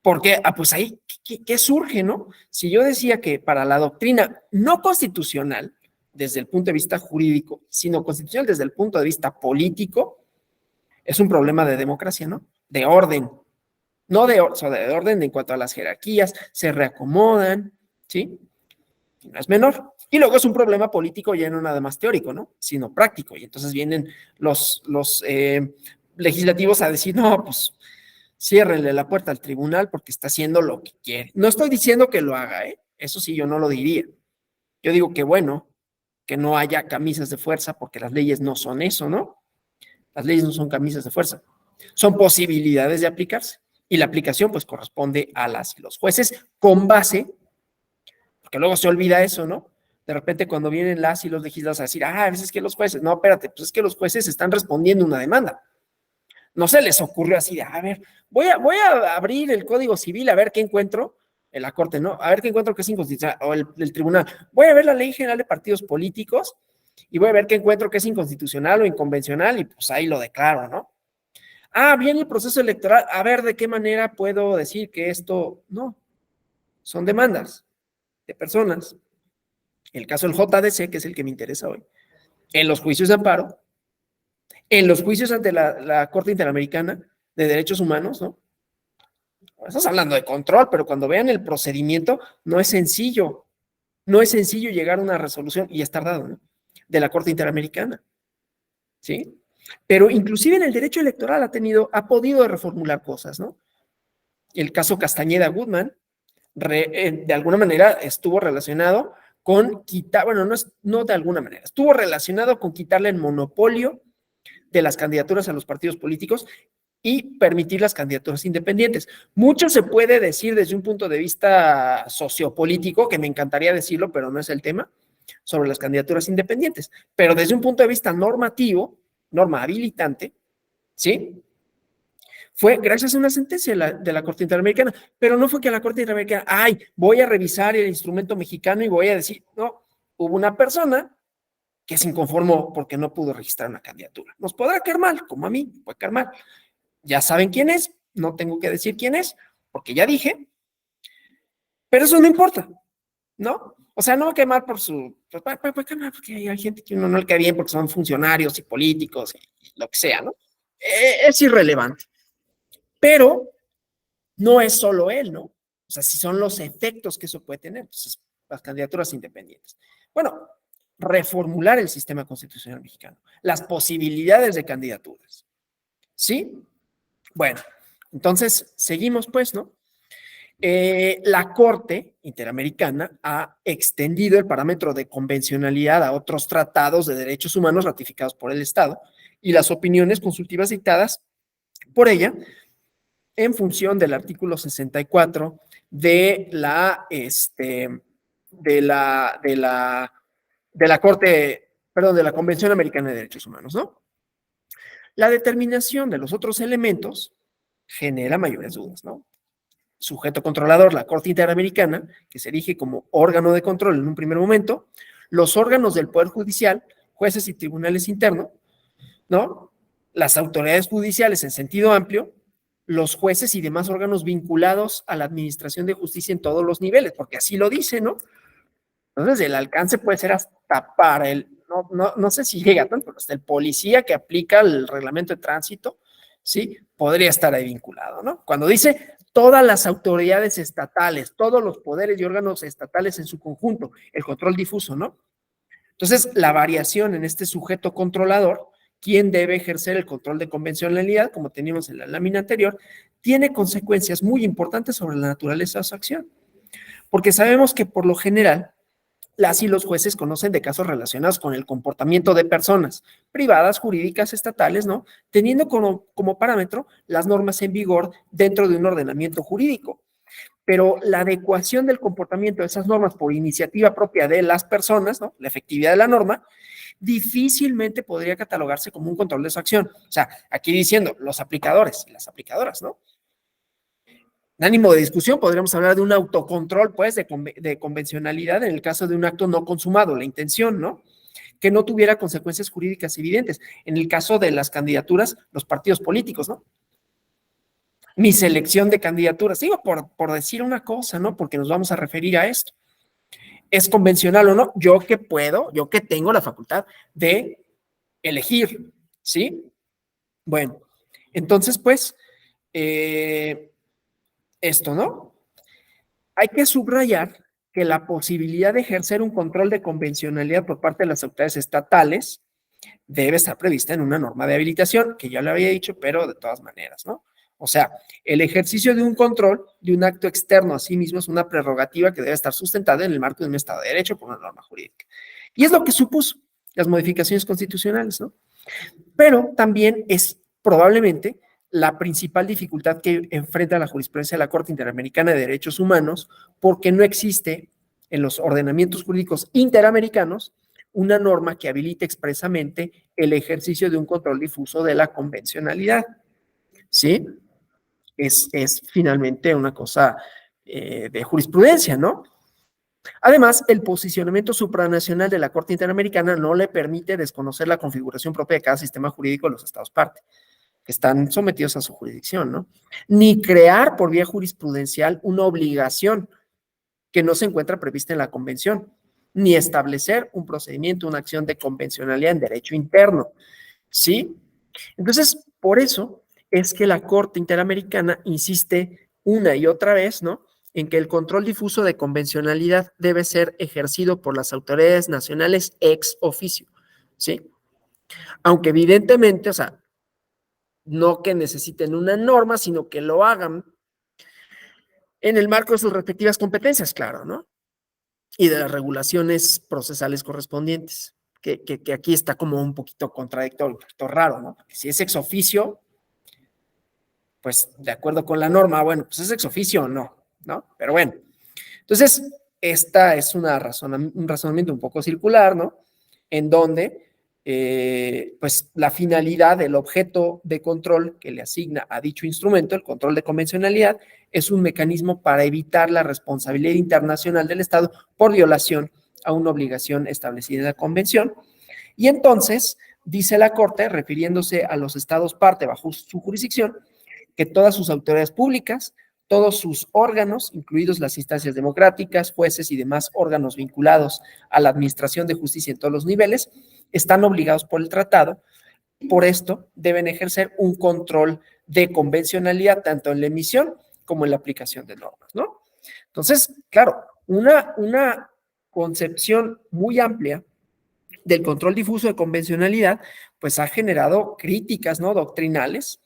S1: Porque, pues ahí, ¿qué surge, no? Si yo decía que para la doctrina no constitucional, desde el punto de vista jurídico, sino constitucional desde el punto de vista político, es un problema de democracia, ¿no? De orden. No de orden en cuanto a las jerarquías, se reacomodan, ¿sí? y no es menor. Y luego es un problema político ya no nada más teórico, ¿no? Sino práctico. Y entonces vienen los legislativos a decir, no, pues ciérrenle la puerta al tribunal porque está haciendo lo que quiere. No estoy diciendo que lo haga, ¿eh? Eso sí, yo no lo diría. Yo digo que bueno, que no haya camisas de fuerza porque las leyes no son eso, ¿no? Las leyes no son camisas de fuerza, son posibilidades de aplicarse. Y la aplicación pues corresponde a las y los jueces con base, porque luego se olvida eso, ¿no? De repente cuando vienen las y los legisladores a decir, a veces que los jueces, no, espérate, pues es que los jueces están respondiendo una demanda. No se les ocurrió así de, a ver, voy a abrir el Código Civil a ver qué encuentro en la Corte, ¿no? A ver qué encuentro que es inconstitucional, o el tribunal. Voy a ver la Ley General de Partidos Políticos y voy a ver qué encuentro que es inconstitucional o inconvencional y pues ahí lo declaro, ¿no? Viene el proceso electoral, a ver de qué manera puedo decir que esto, no, son demandas de personas. El caso del JDC, que es el que me interesa hoy, en los juicios de amparo, en los juicios ante la Corte Interamericana de Derechos Humanos, ¿no? Estás hablando de control, pero cuando vean el procedimiento, no es sencillo llegar a una resolución y estar dado, ¿no? De la Corte Interamericana, ¿sí? Pero inclusive en el derecho electoral ha podido reformular cosas, ¿no? El caso Castañeda Goodman, de alguna manera estuvo relacionado con quitar, bueno, no de alguna manera, estuvo relacionado con quitarle el monopolio de las candidaturas a los partidos políticos y permitir las candidaturas independientes. Mucho se puede decir desde un punto de vista sociopolítico, que me encantaría decirlo, pero no es el tema, sobre las candidaturas independientes. Pero desde un punto de vista normativo, norma habilitante, ¿sí? Fue gracias a una sentencia de la Corte Interamericana, pero no fue que la Corte Interamericana, voy a revisar el instrumento mexicano y voy a decir, no, hubo una persona que se inconformó porque no pudo registrar una candidatura. Nos podrá caer mal, como a mí, puede caer mal. Ya saben quién es, no tengo que decir quién es, porque ya dije, pero eso no importa, ¿no? O sea, no va a quemar por su, pues, porque hay gente que uno no le cae bien porque son funcionarios y políticos y lo que sea, ¿no? Es irrelevante. Pero no es solo él, ¿no? O sea, si son los efectos que eso puede tener, entonces, las candidaturas independientes. Bueno, reformular el sistema constitucional mexicano, las posibilidades de candidaturas, ¿sí? Bueno, entonces, seguimos pues, ¿no? La Corte Interamericana ha extendido el parámetro de convencionalidad a otros tratados de derechos humanos ratificados por el Estado y las opiniones consultivas dictadas por ella en función del artículo 64 de la Corte, perdón, de la Convención Americana de Derechos Humanos, ¿no? La determinación de los otros elementos genera mayores dudas, ¿no? Sujeto controlador, la Corte Interamericana, que se erige como órgano de control en un primer momento, los órganos del Poder Judicial, jueces y tribunales internos, ¿no? Las autoridades judiciales en sentido amplio, los jueces y demás órganos vinculados a la administración de justicia en todos los niveles, porque así lo dice, ¿no? Entonces, el alcance puede ser hasta para no sé si llega tanto, pero hasta el policía que aplica el reglamento de tránsito, ¿sí? Podría estar ahí vinculado, ¿no? Cuando dice todas las autoridades estatales, todos los poderes y órganos estatales en su conjunto, el control difuso, ¿no? Entonces, la variación en este sujeto controlador, quién debe ejercer el control de convencionalidad, como teníamos en la lámina anterior, tiene consecuencias muy importantes sobre la naturaleza de su acción. Porque sabemos que por lo general, las y los jueces conocen de casos relacionados con el comportamiento de personas privadas, jurídicas, estatales, ¿no? Teniendo como parámetro las normas en vigor dentro de un ordenamiento jurídico. Pero la adecuación del comportamiento de esas normas por iniciativa propia de las personas, ¿no? La efectividad de la norma, difícilmente podría catalogarse como un control de su acción. O sea, aquí diciendo los aplicadores y las aplicadoras, ¿no? En ánimo de discusión, podríamos hablar de un autocontrol, pues, de convencionalidad en el caso de un acto no consumado, la intención, ¿no? Que no tuviera consecuencias jurídicas evidentes. En el caso de las candidaturas, los partidos políticos, ¿no? Mi selección de candidaturas, digo, por decir una cosa, ¿no? Porque nos vamos a referir a esto. ¿Es convencional o no? Yo que tengo la facultad de elegir, ¿sí? Bueno, entonces, pues, esto, ¿no? Hay que subrayar que la posibilidad de ejercer un control de convencionalidad por parte de las autoridades estatales debe estar prevista en una norma de habilitación, que ya lo había dicho, pero de todas maneras, ¿no? O sea, el ejercicio de un control de un acto externo a sí mismo es una prerrogativa que debe estar sustentada en el marco de un Estado de Derecho por una norma jurídica. Y es lo que supuso las modificaciones constitucionales, ¿no? Pero también es probablemente la principal dificultad que enfrenta la jurisprudencia de la Corte Interamericana de Derechos Humanos, porque no existe en los ordenamientos jurídicos interamericanos una norma que habilite expresamente el ejercicio de un control difuso de la convencionalidad, ¿sí? Es finalmente una cosa de jurisprudencia, ¿no? Además, el posicionamiento supranacional de la Corte Interamericana no le permite desconocer la configuración propia de cada sistema jurídico de los estados parte, que están sometidos a su jurisdicción, ¿no? Ni crear por vía jurisprudencial una obligación que no se encuentra prevista en la Convención, ni establecer un procedimiento, una acción de convencionalidad en derecho interno, ¿sí? Entonces, por eso es que la Corte Interamericana insiste una y otra vez, ¿no?, en que el control difuso de convencionalidad debe ser ejercido por las autoridades nacionales ex oficio, ¿sí? Aunque evidentemente, o sea, no que necesiten una norma, sino que lo hagan en el marco de sus respectivas competencias, claro, ¿no? Y de las regulaciones procesales correspondientes, que aquí está como un poquito contradictorio, un poquito raro, ¿no? Porque si es ex oficio, pues de acuerdo con la norma, bueno, pues es ex oficio o no, ¿no? Pero bueno, entonces, esta es un razonamiento un poco circular, ¿no? En donde, pues, la finalidad, el objeto de control que le asigna a dicho instrumento, el control de convencionalidad, es un mecanismo para evitar la responsabilidad internacional del Estado por violación a una obligación establecida en la Convención. Y entonces, dice la Corte, refiriéndose a los estados parte bajo su jurisdicción, que todas sus autoridades públicas, todos sus órganos, incluidos las instancias democráticas, jueces y demás órganos vinculados a la administración de justicia en todos los niveles, están obligados por el tratado. Por esto, deben ejercer un control de convencionalidad tanto en la emisión como en la aplicación de normas, ¿no? Entonces, claro, una concepción muy amplia del control difuso de convencionalidad, pues ha generado críticas, ¿no?, doctrinales,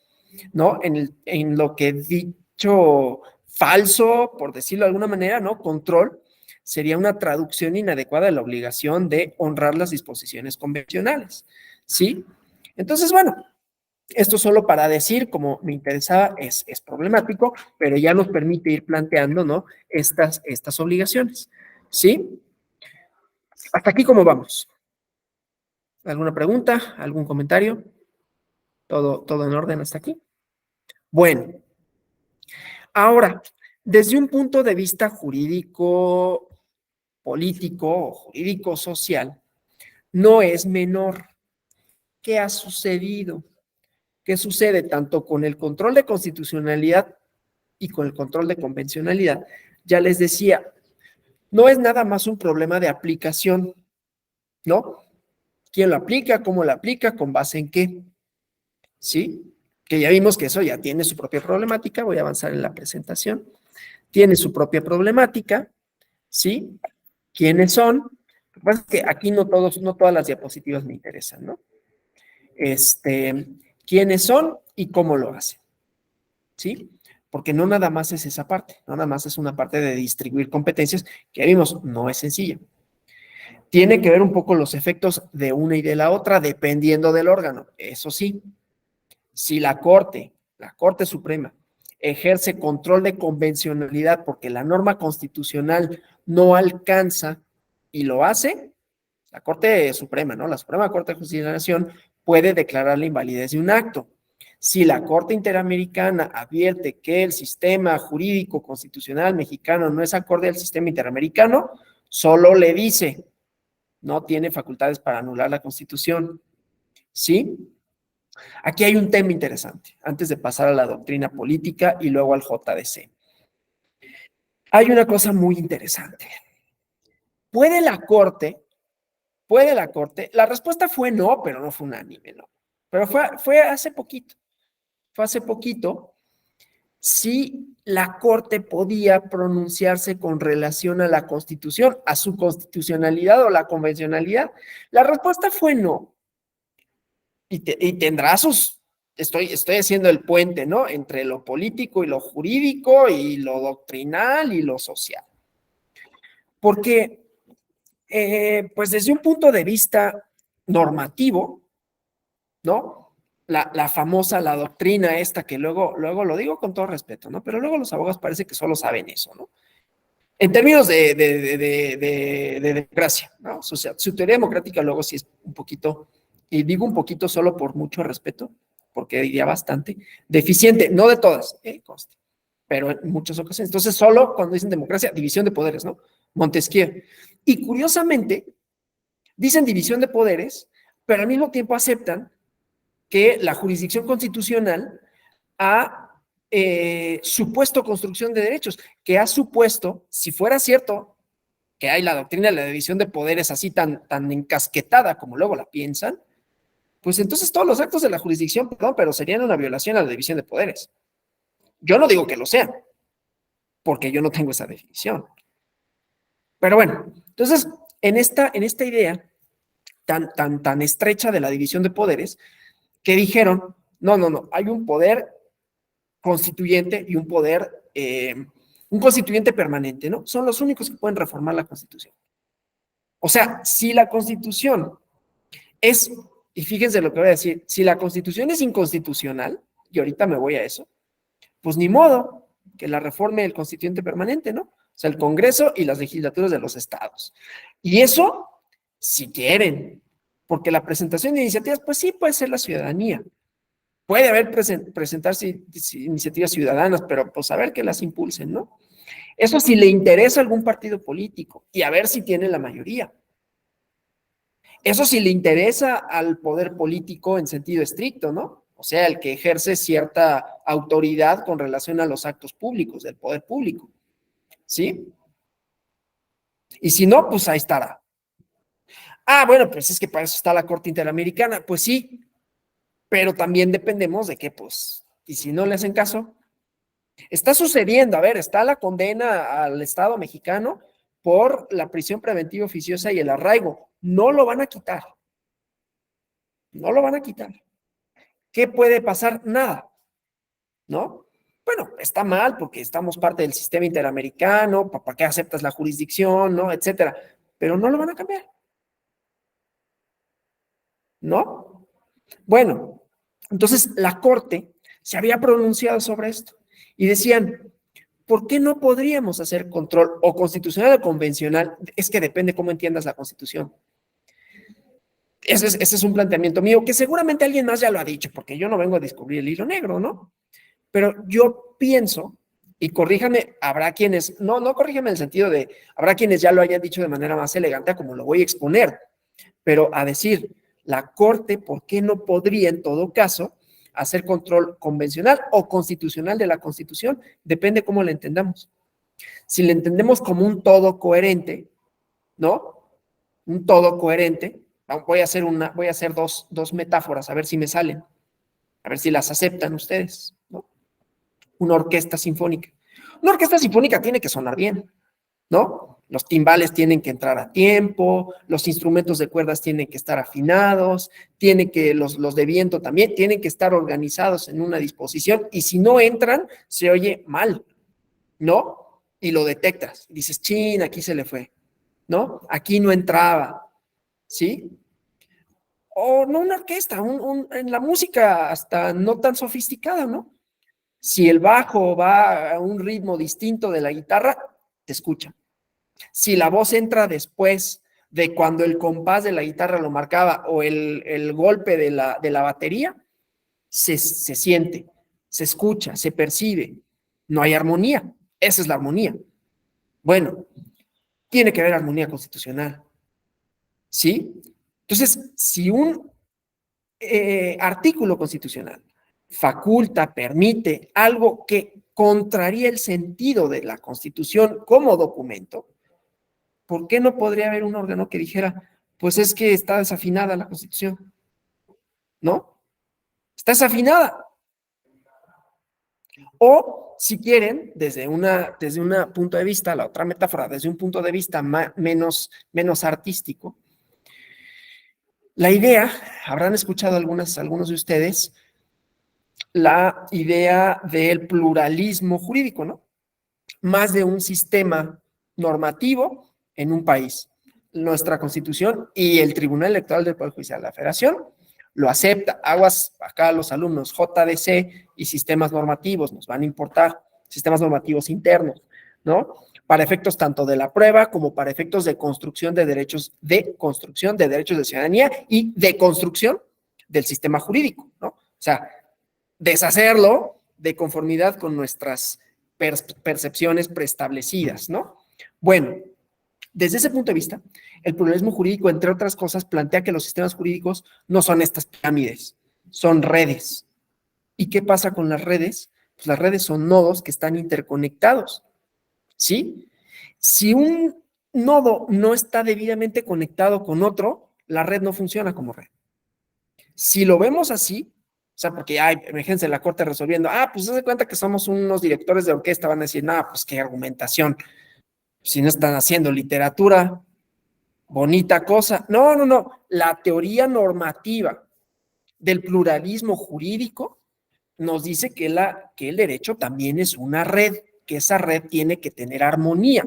S1: ¿no? En lo que dicho falso, por decirlo de alguna manera, ¿no?, control, sería una traducción inadecuada de la obligación de honrar las disposiciones convencionales, ¿sí? Entonces, bueno, esto solo para decir, como me interesaba, es problemático, pero ya nos permite ir planteando, ¿no?, estas obligaciones, ¿sí? Hasta aquí, ¿cómo vamos? ¿Alguna pregunta? ¿Algún comentario? ¿Todo en orden hasta aquí? Bueno, ahora, desde un punto de vista jurídico, político o jurídico social, no es menor. ¿Qué ha sucedido? ¿Qué sucede tanto con el control de constitucionalidad y con el control de convencionalidad? Ya les decía, no es nada más un problema de aplicación, ¿no? ¿Quién lo aplica? ¿Cómo lo aplica? ¿Con base en qué? ¿Sí? Que ya vimos que eso ya tiene su propia problemática. Voy a avanzar en la presentación. Tiene su propia problemática, ¿sí? ¿Quiénes son? Lo que pasa es que aquí no todas las diapositivas me interesan, ¿no? ¿Quiénes son y cómo lo hacen? ¿Sí? Porque no nada más es esa parte, no nada más es una parte de distribuir competencias, que ya vimos, no es sencilla. Tiene que ver un poco los efectos de una y de la otra, dependiendo del órgano. Eso sí, si la Corte Suprema, ejerce control de convencionalidad porque la norma constitucional no alcanza y lo hace, la Corte Suprema, ¿no? La Suprema Corte de Justicia de la Nación puede declarar la invalidez de un acto. Si la Corte Interamericana advierte que el sistema jurídico constitucional mexicano no es acorde al sistema interamericano, solo le dice, no tiene facultades para anular la Constitución. ¿Sí? Aquí hay un tema interesante, antes de pasar a la doctrina política y luego al JDC. Hay una cosa muy interesante. ¿Puede la Corte? La respuesta fue no, pero no fue unánime, no. Pero fue hace poquito. si la Corte podía pronunciarse con relación a la Constitución, a su constitucionalidad o la convencionalidad. La respuesta fue no. Y tendrá sus, estoy haciendo el puente, ¿no? Entre lo político y lo jurídico y lo doctrinal y lo social. Porque, pues desde un punto de vista normativo, ¿no? La famosa, la doctrina esta que luego lo digo con todo respeto, ¿no? Pero luego los abogados parece que solo saben eso, ¿no? En términos de democracia, ¿no? O sea, su teoría democrática luego sí es un poquito, y digo un poquito solo por mucho respeto, porque diría bastante, deficiente, no de todas, conste, pero en muchas ocasiones. Entonces, solo cuando dicen democracia, división de poderes, ¿no? Montesquieu. Y curiosamente, dicen división de poderes, pero al mismo tiempo aceptan que la jurisdicción constitucional ha supuesto construcción de derechos, que ha supuesto, si fuera cierto que hay la doctrina de la división de poderes así tan encasquetada como luego la piensan, pues entonces todos los actos de la jurisdicción, perdón, pero serían una violación a la división de poderes. Yo no digo que lo sean, porque yo no tengo esa definición. Pero bueno, entonces, en esta idea tan estrecha de la división de poderes, que dijeron, no, hay un poder constituyente y un poder, un constituyente permanente, ¿no? Son los únicos que pueden reformar la Constitución. O sea, si la Constitución es, y fíjense lo que voy a decir, si la Constitución es inconstitucional, y ahorita me voy a eso, pues ni modo que la reforme el constituyente permanente, ¿no? O sea, el Congreso y las legislaturas de los estados. Y eso, si quieren, porque la presentación de iniciativas, pues sí puede ser la ciudadanía. Puede haber presentarse iniciativas ciudadanas, pero pues a ver que las impulsen, ¿no? Eso si le interesa a algún partido político y a ver si tiene la mayoría. Eso si le interesa al poder político en sentido estricto, ¿no? O sea, el que ejerce cierta autoridad con relación a los actos públicos, del poder público, ¿sí? Y si no, pues ahí estará. Ah, bueno, pues es que para eso está la Corte Interamericana. Pues sí, pero también dependemos de que, pues, y si no le hacen caso, está sucediendo, a ver, está la condena al Estado mexicano por la prisión preventiva oficiosa y el arraigo. No lo van a quitar. No lo van a quitar. ¿Qué puede pasar? Nada, ¿no? Bueno, está mal porque estamos parte del sistema interamericano, ¿para qué aceptas la jurisdicción, no? Etcétera. Pero no lo van a cambiar, ¿no? Bueno, entonces la Corte se había pronunciado sobre esto y decían, ¿por qué no podríamos hacer control o constitucional o convencional? Es que depende cómo entiendas la Constitución. Ese es un planteamiento mío que seguramente alguien más ya lo ha dicho, porque yo no vengo a descubrir el hilo negro, ¿no? Pero yo pienso, y corríjame, habrá quienes, no corríjame en el sentido de, habrá quienes ya lo hayan dicho de manera más elegante como lo voy a exponer, pero a decir, la Corte, ¿por qué no podría en todo caso hacer control convencional o constitucional de la Constitución? Depende cómo la entendamos. Si la entendemos como un todo coherente, ¿no? Un todo coherente, voy a hacer dos metáforas, a ver si me salen, a ver si las aceptan ustedes, ¿no? Una orquesta sinfónica. Una orquesta sinfónica tiene que sonar bien, ¿no? Los timbales tienen que entrar a tiempo, los instrumentos de cuerdas tienen que estar afinados, los de viento también tienen que estar organizados en una disposición y si no entran, se oye mal, ¿no? Y lo detectas. Dices, chin, aquí se le fue, ¿no? Aquí no entraba, ¿sí? O no una orquesta, en la música hasta no tan sofisticada, ¿no? Si el bajo va a un ritmo distinto de la guitarra, te escucha. Si la voz entra después de cuando el compás de la guitarra lo marcaba o el golpe de la batería, se siente, se escucha, se percibe. No hay armonía. Esa es la armonía. Bueno, tiene que haber armonía constitucional. ¿Sí? Entonces, si un artículo constitucional faculta, permite algo que contraría el sentido de la Constitución como documento, ¿por qué no podría haber un órgano que dijera, pues es que está desafinada la Constitución? ¿No? Está desafinada. O, si quieren, desde un punto de vista, la otra metáfora, desde un punto de vista menos artístico, la idea, habrán escuchado algunos de ustedes, la idea del pluralismo jurídico, ¿no? Más de un sistema normativo en un país. Nuestra Constitución y el Tribunal Electoral del Poder Judicial de la Federación lo acepta. Aguas acá los alumnos, JDC y sistemas normativos, nos van a importar sistemas normativos internos, ¿no? Para efectos tanto de la prueba como para efectos de construcción de derechos de ciudadanía y de construcción del sistema jurídico, ¿no? O sea, deshacerlo de conformidad con nuestras percepciones preestablecidas, ¿no? Bueno, desde ese punto de vista, el pluralismo jurídico, entre otras cosas, plantea que los sistemas jurídicos no son estas pirámides, son redes. ¿Y qué pasa con las redes? Pues las redes son nodos que están interconectados, ¿sí? Si un nodo no está debidamente conectado con otro, la red no funciona como red. Si lo vemos así, o sea, porque hay emergencia en la corte resolviendo, pues se da cuenta que somos unos directores de orquesta, van a decir, pues qué argumentación, si no están haciendo literatura, bonita cosa. No, la teoría normativa del pluralismo jurídico nos dice que el derecho también es una red, que esa red tiene que tener armonía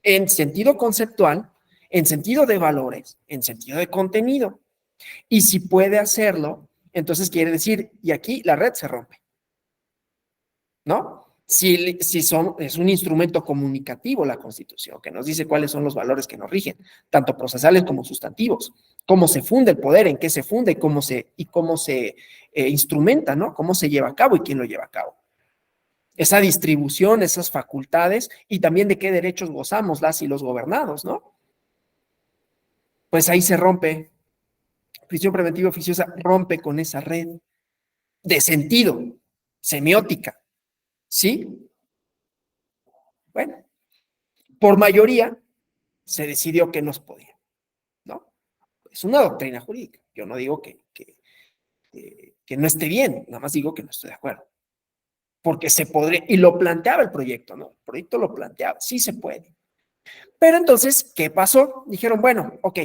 S1: en sentido conceptual, en sentido de valores, en sentido de contenido. Y si puede hacerlo, entonces quiere decir, y aquí la red se rompe, ¿no? Si es un instrumento comunicativo la Constitución, que nos dice cuáles son los valores que nos rigen, tanto procesales como sustantivos, cómo se funda el poder, en qué se funda y cómo se instrumenta, ¿no? Cómo se lleva a cabo y quién lo lleva a cabo. Esa distribución, esas facultades y también de qué derechos gozamos las y los gobernados, ¿no? Pues ahí se rompe. Prisión preventiva oficiosa rompe con esa red de sentido, semiótica, ¿sí? Bueno, por mayoría se decidió que no se podía, ¿no? Es una doctrina jurídica. Yo no digo que no esté bien, nada más digo que no estoy de acuerdo. Porque se podría, y lo planteaba el proyecto, ¿no? El proyecto lo planteaba, sí se puede. Pero entonces, ¿qué pasó? Dijeron, bueno, ok,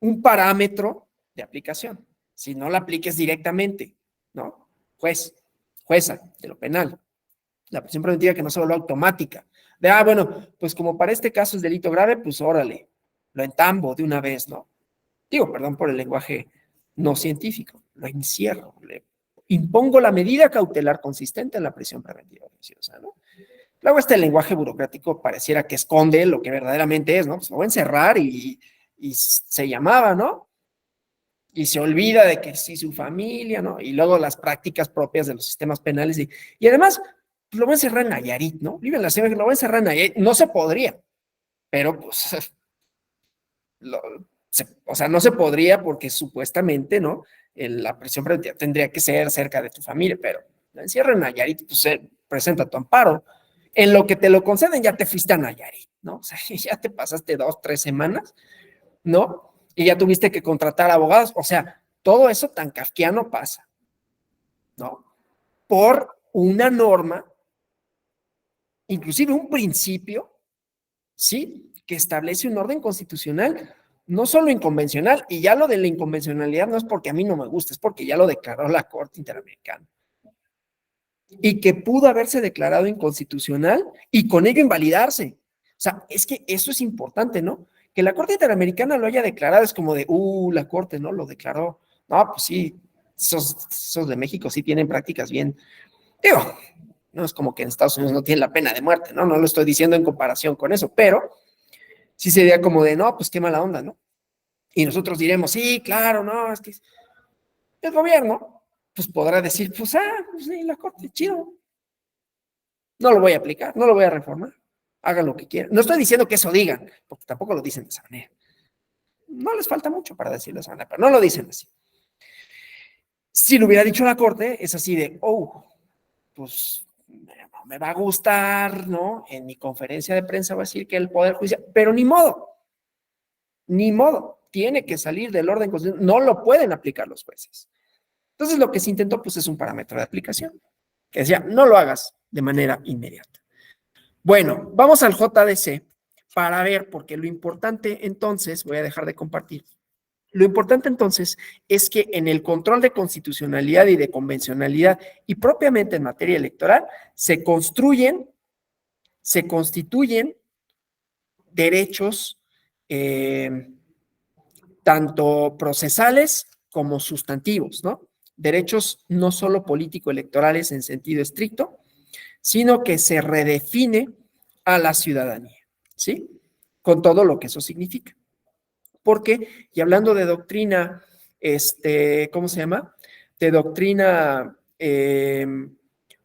S1: un parámetro de aplicación. Si no la apliques directamente, ¿no? Jueza de lo penal. La prisión preventiva que no se vuelva automática. Bueno, pues como para este caso es delito grave, pues órale, lo entambo de una vez, ¿no? Digo, perdón por el lenguaje no científico, lo encierro, le impongo la medida cautelar consistente en la prisión preventiva oficiosa, ¿no? Luego este lenguaje burocrático pareciera que esconde lo que verdaderamente es, ¿no? Pues lo voy a encerrar y se llamaba, ¿no? Y se olvida de que sí su familia, ¿no? Y luego las prácticas propias de los sistemas penales. Y además, pues lo voy a encerrar en Nayarit, ¿no? Vive en la ciudad, lo voy a encerrar en Nayarit. No se podría, pero pues, o sea, no se podría porque supuestamente, ¿no? La prisión preventiva tendría que ser cerca de tu familia, pero la encierra en Nayarit, pues presenta tu amparo. En lo que te lo conceden, ya te fuiste a Nayarit, ¿no? O sea, ya te pasaste 2, 3 semanas, ¿no? Y ya tuviste que contratar abogados. O sea, todo eso tan kafkiano pasa, ¿no? Por una norma, inclusive un principio, ¿sí? Que establece un orden constitucional, no solo inconvencional, y ya lo de la inconvencionalidad no es porque a mí no me gusta, es porque ya lo declaró la Corte Interamericana. Y que pudo haberse declarado inconstitucional y con ello invalidarse. O sea, es que eso es importante, ¿no? Que la Corte Interamericana lo haya declarado es como de, la Corte, ¿no? Lo declaró. No, pues sí, esos de México sí tienen prácticas bien. Digo, no es como que en Estados Unidos no tienen la pena de muerte, ¿no? No lo estoy diciendo en comparación con eso, pero sí sería como de, no, pues qué mala onda, ¿no? Y nosotros diremos, sí, claro, no, es que el gobierno, pues podrá decir, pues, pues sí, la Corte, chido. No lo voy a aplicar, no lo voy a reformar. Hagan lo que quieran. No estoy diciendo que eso digan, porque tampoco lo dicen de esa manera. No les falta mucho para decirlo de esa manera, pero no lo dicen así. Si lo hubiera dicho la Corte, es así de, pues no me va a gustar, ¿no? En mi conferencia de prensa va a decir que el Poder Judicial, pero ni modo, tiene que salir del orden constitucional, no lo pueden aplicar los jueces. Entonces lo que se intentó, pues es un parámetro de aplicación. que decía, no lo hagas de manera inmediata. Bueno, vamos al JDC para ver, porque lo importante entonces, voy a dejar de compartir, lo importante entonces es que en el control de constitucionalidad y de convencionalidad y propiamente en materia electoral se constituyen derechos tanto procesales como sustantivos, ¿no? Derechos no solo político-electorales en sentido estricto, sino que se redefine a la ciudadanía, ¿sí? Con todo lo que eso significa. Porque, y hablando de doctrina, ¿cómo se llama? De doctrina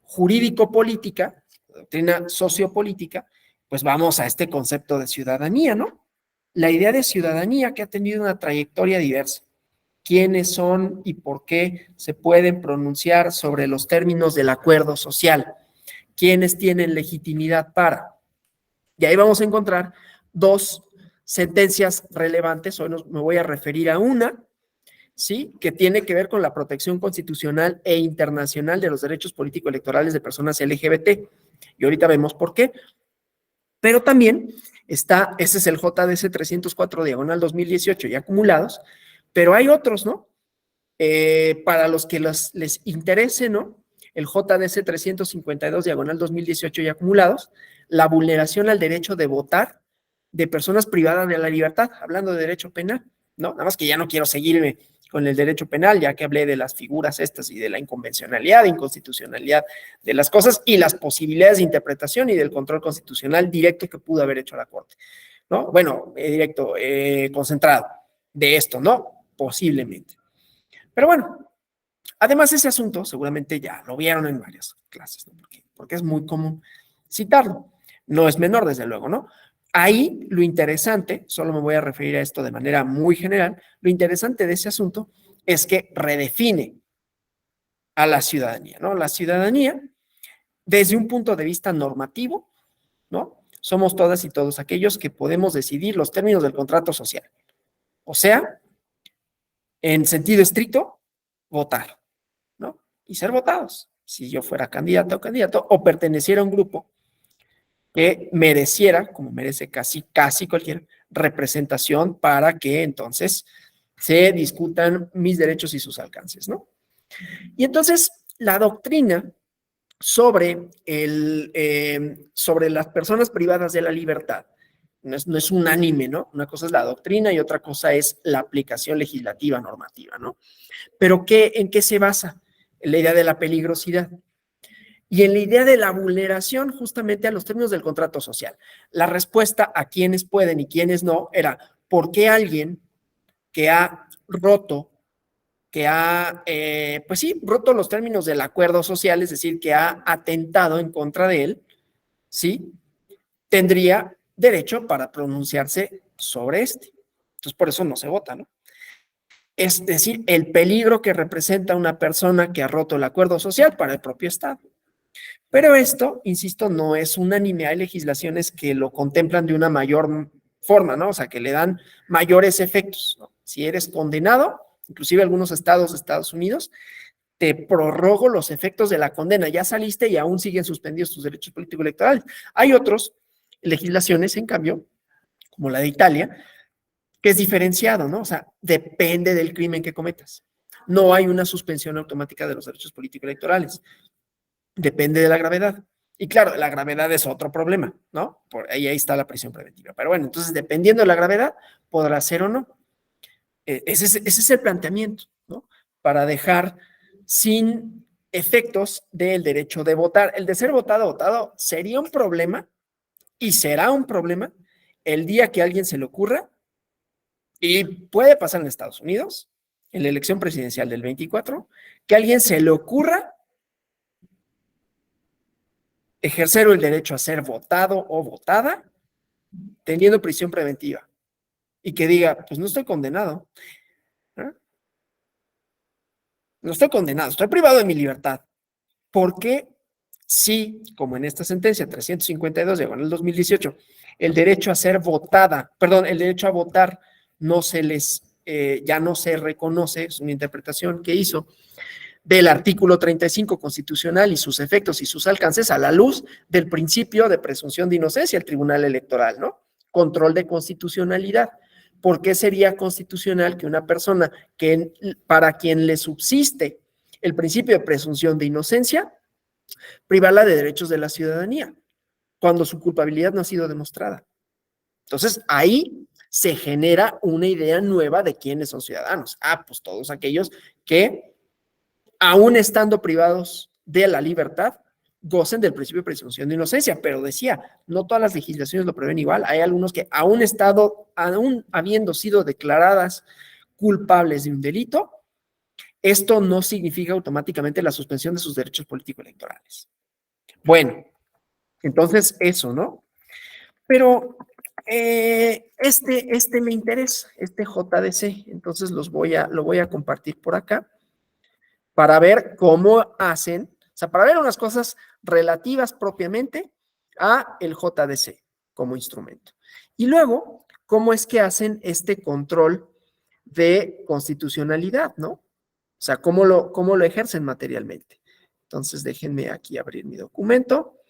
S1: jurídico-política, doctrina sociopolítica, pues vamos a este concepto de ciudadanía, ¿no? La idea de ciudadanía que ha tenido una trayectoria diversa. ¿Quiénes son y por qué se pueden pronunciar sobre los términos del acuerdo social? ¿Quiénes tienen legitimidad para? Y ahí vamos a encontrar dos sentencias relevantes. Hoy me voy a referir a una, ¿sí? Que tiene que ver con la protección constitucional e internacional de los derechos político-electorales de personas LGBT. Y ahorita vemos por qué. Pero también está, ese es el JDC 304 diagonal 2018 y acumulados, pero hay otros, ¿no? Para los que les interese, ¿no? El JDC 352 diagonal 2018 y acumulados, la vulneración al derecho de votar de personas privadas de la libertad, hablando de derecho penal, ¿no? Nada más que ya no quiero seguirme con el derecho penal, ya que hablé de las figuras estas y de la inconvencionalidad, inconstitucionalidad de las cosas y las posibilidades de interpretación y del control constitucional directo que pudo haber hecho la Corte, ¿no? Bueno, directo, concentrado de esto, ¿no? Posiblemente. Pero bueno, además ese asunto seguramente ya lo vieron en varias clases, ¿no? Porque es muy común citarlo. No es menor, desde luego, ¿no? Ahí lo interesante, solo me voy a referir a esto de manera muy general, lo interesante de ese asunto es que redefine a la ciudadanía, ¿no? La ciudadanía, desde un punto de vista normativo, ¿no? Somos todas y todos aquellos que podemos decidir los términos del contrato social. O sea, en sentido estricto, votar, ¿no? Y ser votados. Si yo fuera candidata o candidato o perteneciera a un grupo que mereciera, como merece casi cualquier representación para que entonces se discutan mis derechos y sus alcances, ¿no? Y entonces la doctrina sobre, sobre las personas privadas de la libertad no es unánime, ¿no? Una cosa es la doctrina y otra cosa es la aplicación legislativa normativa, ¿no? Pero ¿en qué se basa? En la idea de la peligrosidad y en la idea de la vulneración justamente a los términos del contrato social. La respuesta a quienes pueden y quienes no era, ¿por qué alguien que ha roto, pues sí, roto los términos del acuerdo social, es decir, que ha atentado en contra de él, sí, tendría derecho para pronunciarse sobre este? Entonces, por eso no se vota, ¿no? Es decir, el peligro que representa una persona que ha roto el acuerdo social para el propio Estado. Pero esto, insisto, no es unánime. Hay legislaciones que lo contemplan de una mayor forma, ¿no? O sea, que le dan mayores efectos, ¿no? Si eres condenado, inclusive algunos estados de Estados Unidos, te prorrogo los efectos de la condena. Ya saliste y aún siguen suspendidos tus derechos políticos electorales. Hay otras legislaciones, en cambio, como la de Italia, que es diferenciado, ¿no? O sea, depende del crimen que cometas. No hay una suspensión automática de los derechos políticos electorales. Depende de la gravedad. Y claro, la gravedad es otro problema, ¿no? Ahí está la prisión preventiva. Pero bueno, entonces, dependiendo de la gravedad, podrá ser o no. Ese es el planteamiento, ¿no? Para dejar sin efectos del derecho de votar. El de ser votado sería un problema y será un problema el día que a alguien se le ocurra, y puede pasar en Estados Unidos, en la elección presidencial del 24, que a alguien se le ocurra ejercer el derecho a ser votado o votada teniendo prisión preventiva y que diga, pues no estoy condenado, ¿eh? No estoy condenado, estoy privado de mi libertad. ¿Por qué? Sí, como en esta sentencia 352 de 2018, el derecho a ser votada, perdón, el derecho a votar no se les, ya no se reconoce, es una interpretación que hizo, del artículo 35 constitucional y sus efectos y sus alcances a la luz del principio de presunción de inocencia del Tribunal Electoral, ¿no? Control de constitucionalidad. ¿Por qué sería constitucional que una persona que para quien le subsiste el principio de presunción de inocencia, privarla de derechos de la ciudadanía, cuando su culpabilidad no ha sido demostrada? Entonces, ahí se genera una idea nueva de quiénes son ciudadanos. Pues todos aquellos que, aún estando privados de la libertad, gocen del principio de presunción de inocencia. Pero decía, no todas las legislaciones lo prevén igual. Hay algunos que, aún habiendo sido declaradas culpables de un delito, esto no significa automáticamente la suspensión de sus derechos político-electorales. Bueno, entonces eso, ¿no? Pero este me interesa, este JDC, entonces lo voy a compartir por acá para ver cómo hacen, o sea, para ver unas cosas relativas propiamente a el JDC como instrumento. Y luego, cómo es que hacen este control de constitucionalidad, ¿no? O sea, cómo lo ejercen materialmente. Entonces, déjenme aquí abrir mi documento.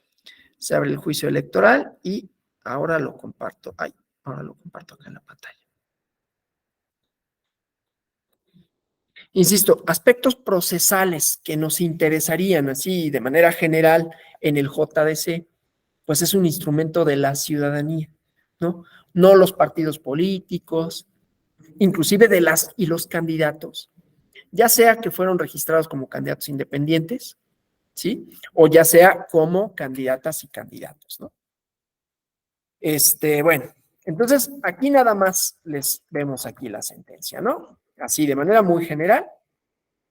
S1: Se abre el juicio electoral y ahora lo comparto. Ahora lo comparto acá en la pantalla. Insisto, aspectos procesales que nos interesarían así de manera general en el JDC, pues es un instrumento de la ciudadanía, ¿no? No los partidos políticos, inclusive de las y los candidatos, ya sea que fueron registrados como candidatos independientes, ¿sí? O ya sea como candidatas y candidatos, ¿no? Bueno, entonces aquí nada más les vemos aquí la sentencia, ¿no? Así de manera muy general,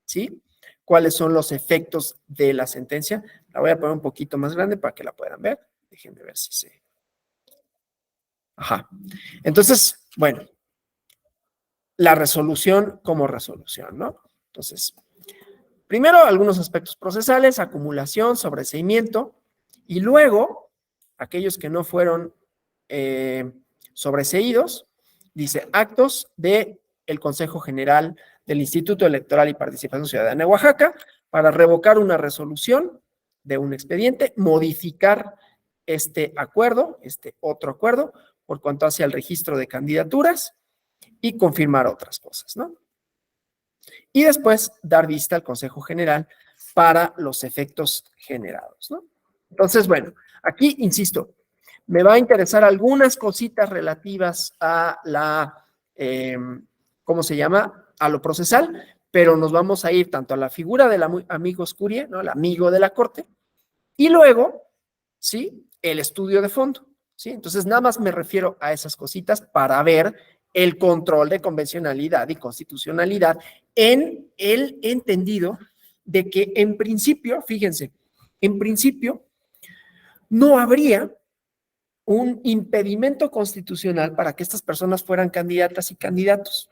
S1: ¿sí? ¿Cuáles son los efectos de la sentencia? La voy a poner un poquito más grande para que la puedan ver. Déjenme ver si se... Ajá. Entonces, bueno, la resolución como resolución, ¿no? Entonces, primero algunos aspectos procesales, acumulación, sobreseimiento, y luego, aquellos que no fueron sobreseídos, dice actos del Consejo General del Instituto Electoral y Participación Ciudadana de Oaxaca para revocar una resolución de un expediente, modificar este acuerdo, este otro acuerdo, por cuanto hace al registro de candidaturas y confirmar otras cosas, ¿no? Y después dar vista al Consejo General para los efectos generados, ¿no? Entonces, bueno, aquí, insisto, me va a interesar algunas cositas relativas a la, ¿cómo se llama? A lo procesal, pero nos vamos a ir tanto a la figura del amigo Escurie, ¿no? El amigo de la corte, y luego, ¿sí? El estudio de fondo, ¿sí? Entonces, nada más me refiero a esas cositas para ver el control de convencionalidad y constitucionalidad en el entendido de que en principio, fíjense, en principio no habría un impedimento constitucional para que estas personas fueran candidatas y candidatos.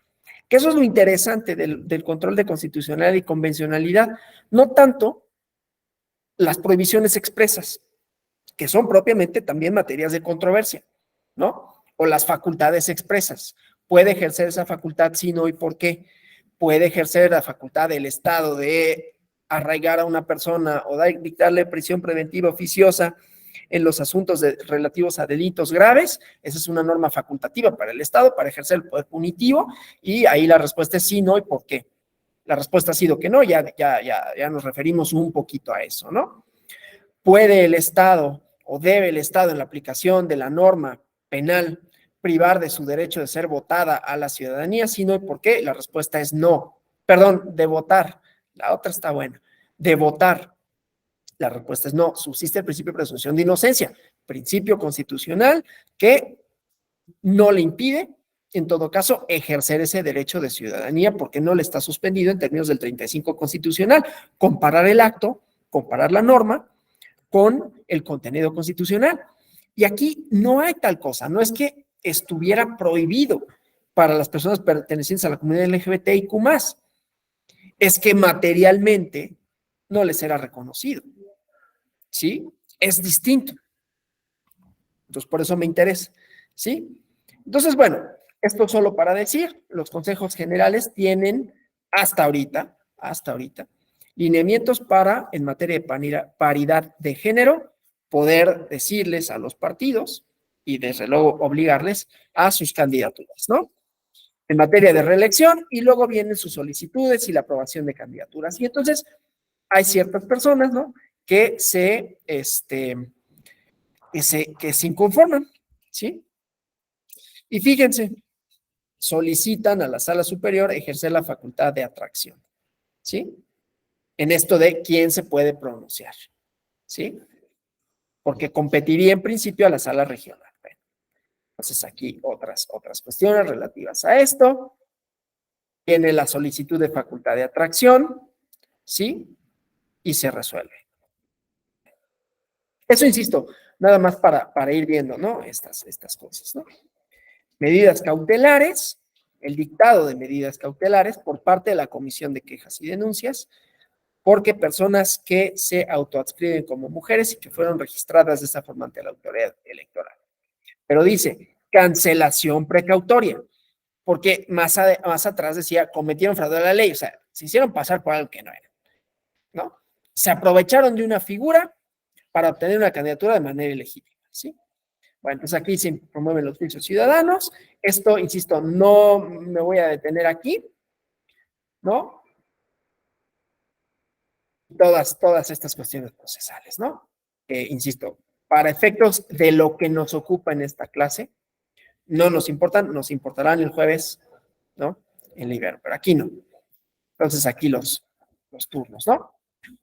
S1: Que eso es lo interesante del control de constitucionalidad y convencionalidad, no tanto las prohibiciones expresas, que son propiamente también materias de controversia, ¿no? O las facultades expresas. ¿Puede ejercer esa facultad? Sí, no, ¿y por qué? Puede ejercer la facultad del Estado de arraigar a una persona o dictarle prisión preventiva oficiosa en los asuntos relativos a delitos graves. Esa es una norma facultativa para el Estado, para ejercer el poder punitivo, y ahí la respuesta es sí, no, ¿y por qué? La respuesta ha sido que no, ya nos referimos un poquito a eso, ¿no? ¿Puede el Estado o debe el Estado en la aplicación de la norma penal privar de su derecho de ser votada a la ciudadanía? Si no, ¿por qué? La respuesta es no. Perdón, de votar. La otra está buena. De votar. La respuesta es no. Subsiste el principio de presunción de inocencia, principio constitucional que no le impide, en todo caso, ejercer ese derecho de ciudadanía porque no le está suspendido en términos del 35 constitucional. Comparar el acto, comparar la norma con el contenido constitucional. Y aquí no hay tal cosa, no es que estuviera prohibido para las personas pertenecientes a la comunidad LGBTIQ+, es que materialmente no les era reconocido, ¿sí? Es distinto. Entonces, por eso me interesa, ¿sí? Entonces, bueno, esto solo para decir, los consejos generales tienen hasta ahorita, lineamientos para, en materia de paridad de género, poder decirles a los partidos y desde luego obligarles a sus candidaturas, ¿no? En materia de reelección, y luego vienen sus solicitudes y la aprobación de candidaturas. Y entonces hay ciertas personas, ¿no? Que se inconforman, ¿sí? Y fíjense, solicitan a la sala superior ejercer la facultad de atracción, ¿sí? En esto de quién se puede pronunciar, ¿sí? Porque competiría en principio a la sala regional. Bueno, entonces aquí otras cuestiones relativas a esto. Tiene la solicitud de facultad de atracción, ¿sí? Y se resuelve. Eso, insisto, nada más para ir viendo, ¿no? Estas cosas, ¿no? Medidas cautelares, el dictado de medidas cautelares por parte de la Comisión de Quejas y Denuncias, porque personas que se autoadscriben como mujeres y que fueron registradas de esa forma ante la autoridad electoral. Pero dice, cancelación precautoria, porque más atrás decía, cometieron fraude a la ley, o sea, se hicieron pasar por algo que no era, ¿no? Se aprovecharon de una figura para obtener una candidatura de manera ilegítima, ¿sí? Bueno, entonces aquí se promueven los juicios ciudadanos. Esto, insisto, no me voy a detener aquí, ¿no? Todas estas cuestiones procesales, ¿no? Insisto, para efectos de lo que nos ocupa en esta clase, no nos importan, nos importarán el jueves, ¿no? En Libero, pero aquí no. Entonces aquí los turnos, ¿no?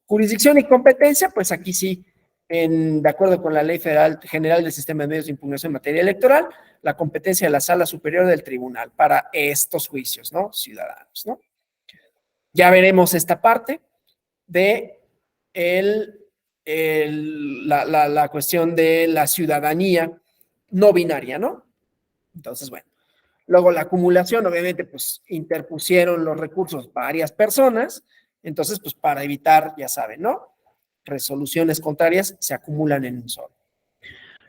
S1: Jurisdicción y competencia, pues aquí sí, de acuerdo con la Ley Federal General del Sistema de Medios de Impugnación en materia electoral, la competencia de la Sala Superior del Tribunal para estos juicios, ¿no? Ciudadanos, ¿no? Ya veremos esta parte de la cuestión de la ciudadanía no binaria, ¿no? Entonces, bueno. Luego la acumulación, obviamente, pues interpusieron los recursos varias personas, entonces, pues para evitar, ya saben, ¿no? Resoluciones contrarias se acumulan en un solo.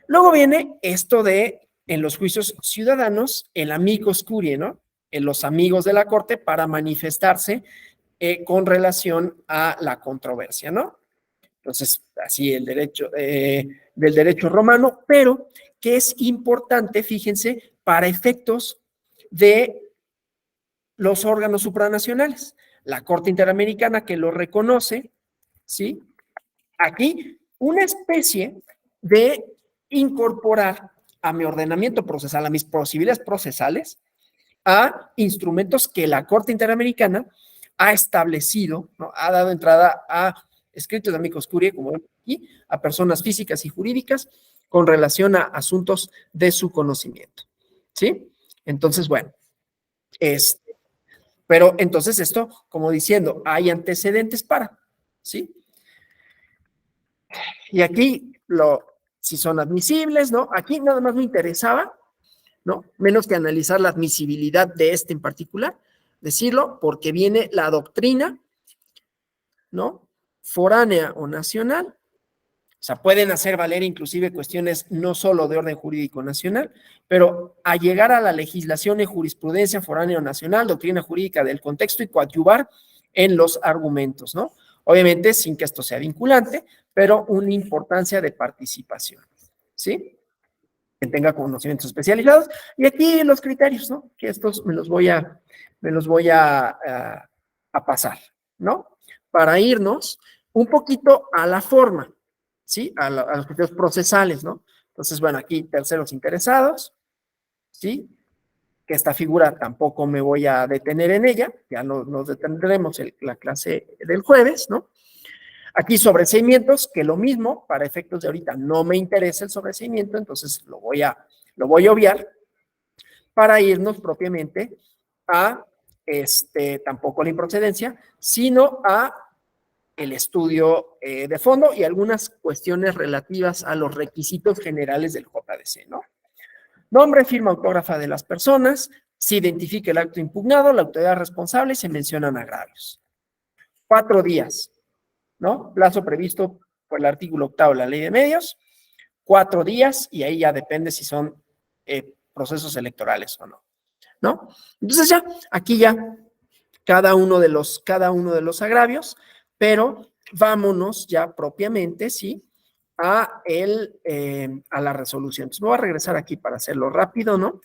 S1: Luego viene esto de, en los juicios ciudadanos, el amicus curiae, ¿no? En los amigos de la corte para manifestarse con relación a la controversia, ¿no? Entonces, así el derecho del derecho romano, pero que es importante, fíjense, para efectos de los órganos supranacionales. La Corte Interamericana que lo reconoce, ¿sí? Aquí, una especie de incorporar a mi ordenamiento procesal, a mis posibilidades procesales, a instrumentos que la Corte Interamericana ha establecido, ¿no? Ha dado entrada a escritos de amicus curiae, como ven aquí, a personas físicas y jurídicas con relación a asuntos de su conocimiento, ¿sí? Entonces, bueno, pero entonces esto, como diciendo, hay antecedentes para, ¿sí? Y aquí, si son admisibles, ¿no? Aquí nada más me interesaba, ¿no? Menos que analizar la admisibilidad de este en particular, decirlo porque viene la doctrina, ¿no? Foránea o nacional. O sea, pueden hacer valer inclusive cuestiones no solo de orden jurídico nacional, pero a llegar a la legislación y jurisprudencia foránea o nacional, doctrina jurídica del contexto y coadyuvar en los argumentos, ¿no? Obviamente sin que esto sea vinculante, pero una importancia de participación, ¿sí? Que tenga conocimientos especializados. Y aquí los criterios, ¿no? Que estos me los voy a pasar, ¿no? Para irnos un poquito a la forma, ¿sí? A los criterios procesales, ¿no? Entonces, bueno, aquí terceros interesados, ¿sí? Que esta figura tampoco me voy a detener en ella, ya nos detendremos en la clase del jueves, ¿no? Aquí sobreseimientos, que lo mismo, para efectos de ahorita no me interesa el sobreseimiento, entonces lo voy a obviar para irnos propiamente a tampoco la improcedencia, sino a el estudio de fondo y algunas cuestiones relativas a los requisitos generales del JDC, ¿no? Nombre, firma autógrafa de las personas, se identifica el acto impugnado, la autoridad responsable y se mencionan agravios. 4 días, ¿no? Plazo previsto por el artículo 8 de la Ley de Medios, 4 días y ahí ya depende si son procesos electorales o no, ¿no? Entonces ya, aquí ya cada uno de los agravios, pero vámonos ya propiamente, ¿sí? A la resolución. Entonces, me voy a regresar aquí para hacerlo rápido, ¿no?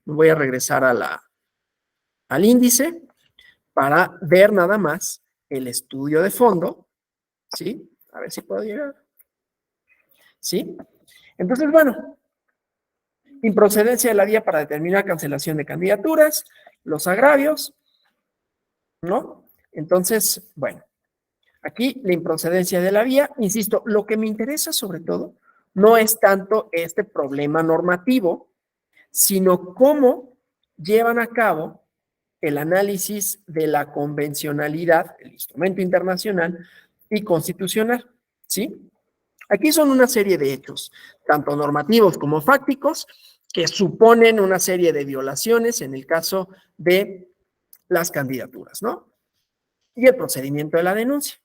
S1: Me voy a regresar al índice para ver nada más el estudio de fondo, ¿sí? A ver si puedo llegar, ¿sí? Entonces, bueno, improcedencia de la vía para determinar cancelación de candidaturas, los agravios, ¿no? Entonces, bueno, aquí la improcedencia de la vía, insisto, lo que me interesa sobre todo no es tanto este problema normativo, sino cómo llevan a cabo el análisis de la convencionalidad, el instrumento internacional y constitucional, ¿sí? Aquí son una serie de hechos, tanto normativos como fácticos, que suponen una serie de violaciones en el caso de las candidaturas, ¿no? Y el procedimiento de la denuncia,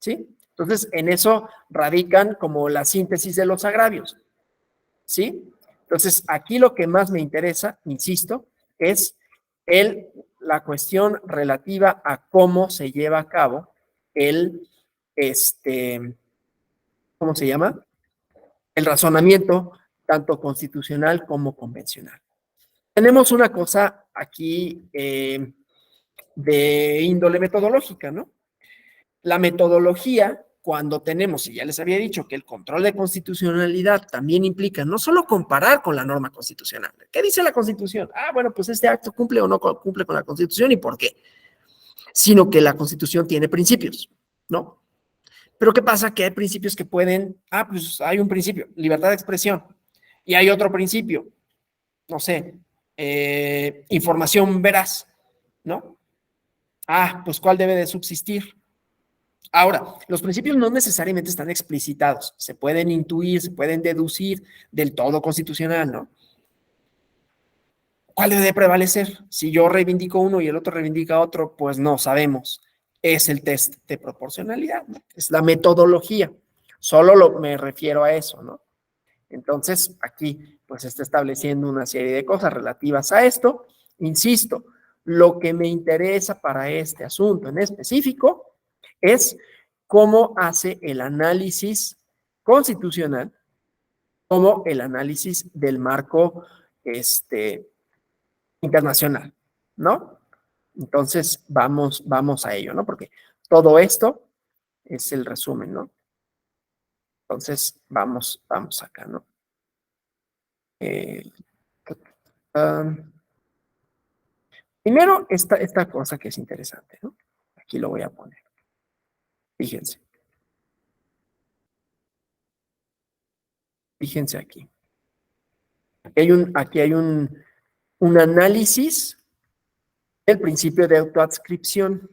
S1: ¿sí? Entonces, en eso radican como la síntesis de los agravios, ¿sí? Entonces, aquí lo que más me interesa, insisto, es la cuestión relativa a cómo se lleva a cabo el, ¿cómo se llama? El razonamiento, tanto constitucional como convencional. Tenemos una cosa aquí de índole metodológica, ¿no? La metodología, cuando tenemos, y ya les había dicho que el control de constitucionalidad también implica no solo comparar con la norma constitucional. ¿Qué dice la Constitución? Ah, bueno, pues este acto cumple o no cumple con la Constitución y por qué. Sino que la Constitución tiene principios, ¿no? Pero ¿qué pasa? Que hay principios que pueden, pues hay un principio, libertad de expresión, y hay otro principio, no sé, información veraz, ¿no? Pues ¿cuál debe de subsistir? Ahora, los principios no necesariamente están explicitados, se pueden intuir, se pueden deducir del todo constitucional, ¿no? ¿Cuál debe de prevalecer? Si yo reivindico uno y el otro reivindica otro, pues no sabemos. Es el test de proporcionalidad, ¿no? Es la metodología. Solo me refiero a eso, ¿no? Entonces, aquí pues se está estableciendo una serie de cosas relativas a esto. Insisto, lo que me interesa para este asunto en específico es cómo hace el análisis constitucional, como el análisis del marco internacional, ¿no? Entonces, vamos a ello, ¿no? Porque todo esto es el resumen, ¿no? Entonces, vamos acá, ¿no? Um, Primero, esta cosa que es interesante, ¿no? Aquí lo voy a poner. Fíjense. Fíjense aquí. Aquí hay un análisis del principio de autoadscripción,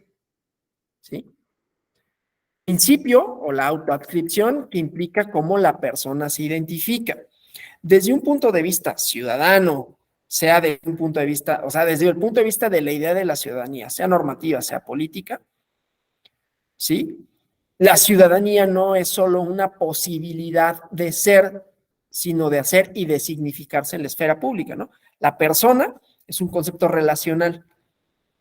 S1: ¿sí? Principio o la autoadscripción que implica cómo la persona se identifica. Desde un punto de vista ciudadano, sea de un punto de vista, o sea, desde el punto de vista de la idea de la ciudadanía, sea normativa, sea política, ¿sí? La ciudadanía no es solo una posibilidad de ser, sino de hacer y de significarse en la esfera pública, ¿no? La persona es un concepto relacional,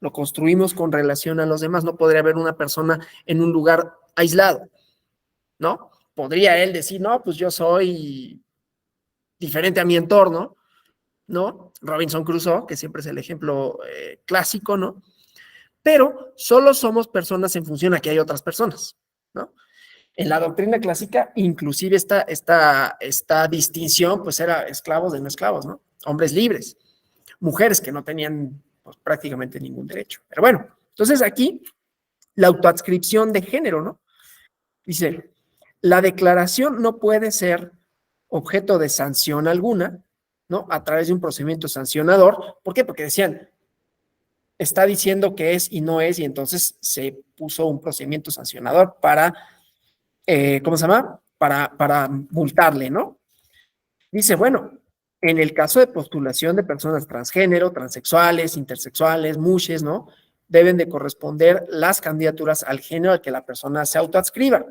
S1: lo construimos con relación a los demás, no podría haber una persona en un lugar aislado, ¿no? Podría él decir, no, pues yo soy diferente a mi entorno, ¿no? Robinson Crusoe, que siempre es el ejemplo clásico, ¿no? Pero solo somos personas en función a que hay otras personas, ¿no? En la doctrina clásica, inclusive esta distinción, pues era esclavos de no esclavos, ¿no? Hombres libres, mujeres que no tenían pues, prácticamente ningún derecho. Pero bueno, entonces aquí la autoadscripción de género, ¿no? Dice, la declaración no puede ser objeto de sanción alguna, ¿no? A través de un procedimiento sancionador. ¿Por qué? Porque decían, está diciendo que es y no es, y entonces se puso un procedimiento sancionador para ¿cómo se llama? Para multarle, ¿no? Dice, bueno, en el caso de postulación de personas transgénero, transexuales, intersexuales, mushes, ¿no? Deben de corresponder las candidaturas al género al que la persona se autoadscriba.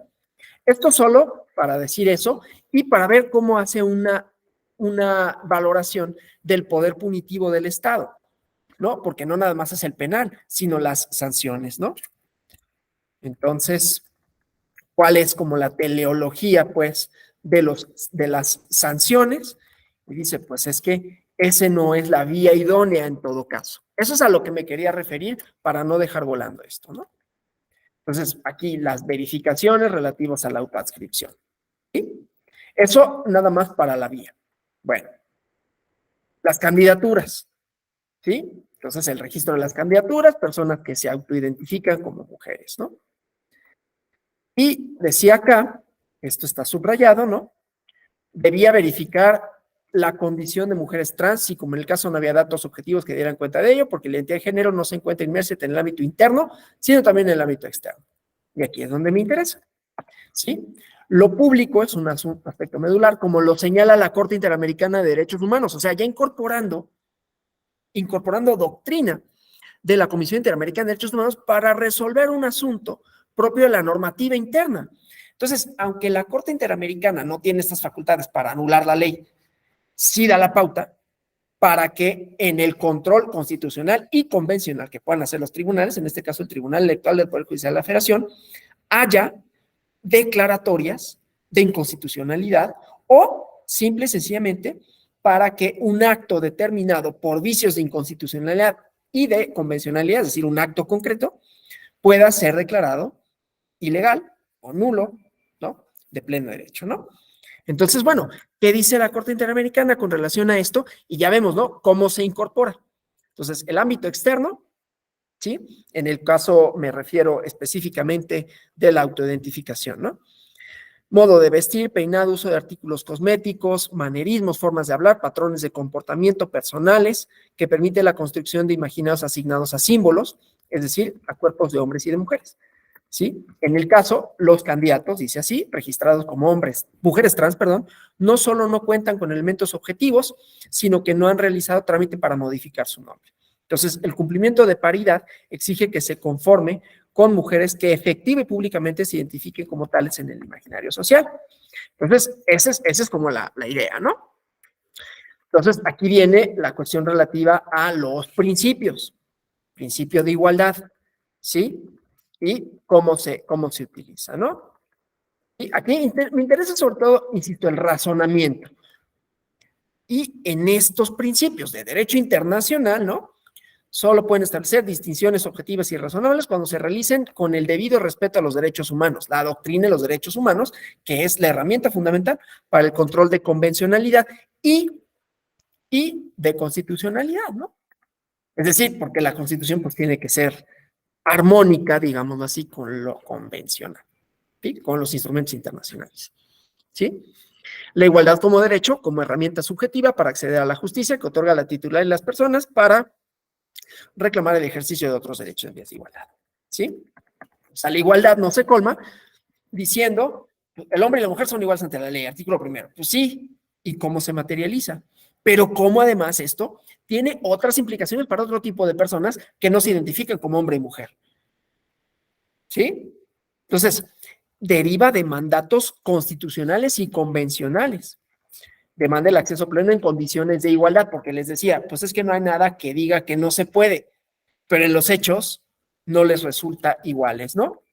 S1: Esto solo para decir eso y para ver cómo hace una valoración del poder punitivo del Estado, ¿no? Porque no nada más es el penal, sino las sanciones, ¿no? Entonces, cuál es como la teleología, pues, de las sanciones, y dice, pues es que ese no es la vía idónea en todo caso. Eso es a lo que me quería referir para no dejar volando esto, ¿no? Entonces, aquí las verificaciones relativas a la autoadscripción. ¿Sí? Eso nada más para la vía. Bueno, las candidaturas, ¿sí? Entonces, el registro de las candidaturas, personas que se autoidentifican como mujeres, ¿no? Y decía acá, esto está subrayado, ¿no? Debía verificar la condición de mujeres trans y como en el caso no había datos objetivos que dieran cuenta de ello, porque la identidad de género no se encuentra inmersa en el ámbito interno, sino también en el ámbito externo. Y aquí es donde me interesa, ¿sí? Lo público es un aspecto medular, como lo señala la Corte Interamericana de Derechos Humanos, o sea, ya incorporando doctrina de la Comisión Interamericana de Derechos Humanos para resolver un asunto propio de la normativa interna. Entonces, aunque la Corte Interamericana no tiene estas facultades para anular la ley, sí da la pauta para que en el control constitucional y convencional que puedan hacer los tribunales, en este caso el Tribunal Electoral del Poder Judicial de la Federación, haya declaratorias de inconstitucionalidad o simple y sencillamente para que un acto determinado por vicios de inconstitucionalidad y de convencionalidad, es decir, un acto concreto, pueda ser declarado ilegal o nulo, ¿no? De pleno derecho, ¿no? Entonces, bueno, ¿qué dice la Corte Interamericana con relación a esto? Y ya vemos, ¿no? Cómo se incorpora. Entonces, el ámbito externo, ¿sí? En el caso me refiero específicamente de la autoidentificación, ¿no? Modo de vestir, peinado, uso de artículos cosméticos, manerismos, formas de hablar, patrones de comportamiento personales que permite la construcción de imaginados asignados a símbolos, es decir, a cuerpos de hombres y de mujeres. ¿Sí? En el caso, los candidatos, dice así, registrados como mujeres trans, perdón, no solo no cuentan con elementos objetivos, sino que no han realizado trámite para modificar su nombre. Entonces, el cumplimiento de paridad exige que se conforme con mujeres que efectiva y públicamente se identifiquen como tales en el imaginario social. Entonces, esa es como la idea, ¿no? Entonces, aquí viene la cuestión relativa a los principios. Principio de igualdad, ¿sí? Y cómo se utiliza, ¿no? Y aquí me interesa sobre todo, insisto, el razonamiento. Y en estos principios de derecho internacional, ¿no? Solo pueden establecer distinciones objetivas y razonables cuando se realicen con el debido respeto a los derechos humanos, la doctrina de los derechos humanos, que es la herramienta fundamental para el control de convencionalidad y de constitucionalidad, ¿no? Es decir, porque la Constitución pues tiene que ser armónica, digámoslo así, con lo convencional, ¿sí? Con los instrumentos internacionales, ¿sí? La igualdad como derecho, como herramienta subjetiva para acceder a la justicia que otorga la titularidad de las personas para reclamar el ejercicio de otros derechos en vías de igualdad, ¿sí? O sea, la igualdad no se colma diciendo el hombre y la mujer son iguales ante la ley, artículo primero. Pues sí, ¿y cómo se materializa? Pero cómo además esto tiene otras implicaciones para otro tipo de personas que no se identifican como hombre y mujer. ¿Sí? Entonces, deriva de mandatos constitucionales y convencionales. Demanda el acceso pleno en condiciones de igualdad, porque les decía, pues es que no hay nada que diga que no se puede, pero en los hechos no les resulta iguales, ¿no?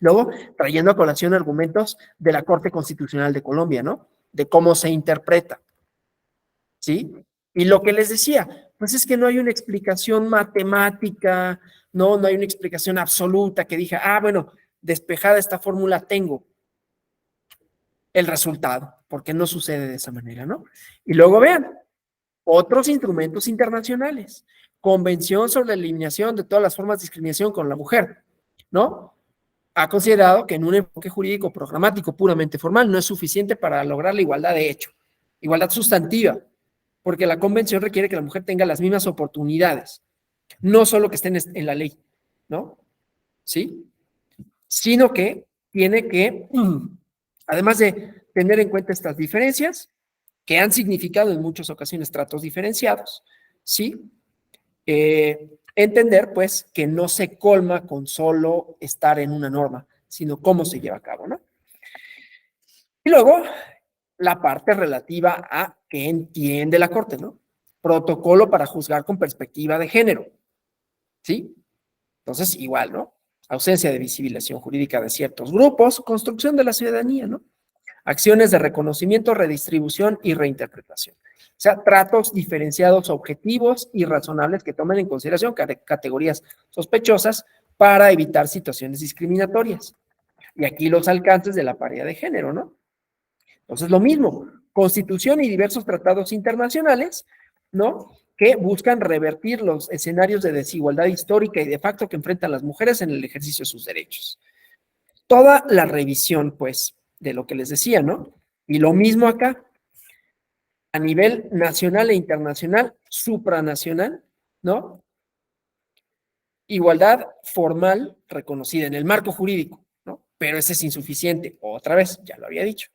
S1: Luego, trayendo a colación argumentos de la Corte Constitucional de Colombia, ¿no? De cómo se interpreta, ¿sí? Y lo que les decía, pues es que no hay una explicación matemática, no hay una explicación absoluta que diga, bueno, despejada esta fórmula tengo el resultado, porque no sucede de esa manera, ¿no? Y luego vean, otros instrumentos internacionales, Convención sobre la Eliminación de todas las formas de discriminación con la mujer, ¿no? Ha considerado que en un enfoque jurídico programático puramente formal no es suficiente para lograr la igualdad de hecho, igualdad sustantiva, porque la convención requiere que la mujer tenga las mismas oportunidades, no solo que estén en la ley, ¿no? ¿Sí? Sino que tiene que, además de tener en cuenta estas diferencias, que han significado en muchas ocasiones tratos diferenciados, ¿sí? Entender, pues, que no se colma con solo estar en una norma, sino cómo se lleva a cabo, ¿no? Y luego, la parte relativa a qué entiende la Corte, ¿no? Protocolo para juzgar con perspectiva de género, ¿sí? Entonces, igual, ¿no? ausencia de visibilización jurídica de ciertos grupos, construcción de la ciudadanía, ¿no? Acciones de reconocimiento, redistribución y reinterpretación. O sea, tratos diferenciados, objetivos y razonables que tomen en consideración categorías sospechosas para evitar situaciones discriminatorias. Y aquí los alcances de la paridad de género, ¿no? Entonces, lo mismo, Constitución y diversos tratados internacionales, ¿no? Que buscan revertir los escenarios de desigualdad histórica y de facto que enfrentan las mujeres en el ejercicio de sus derechos. Toda la revisión, pues, de lo que les decía, ¿no? Y lo mismo acá, a nivel nacional e internacional, supranacional, ¿no? Igualdad formal reconocida en el marco jurídico, ¿no? Pero ese es insuficiente, otra vez, ya lo había dicho.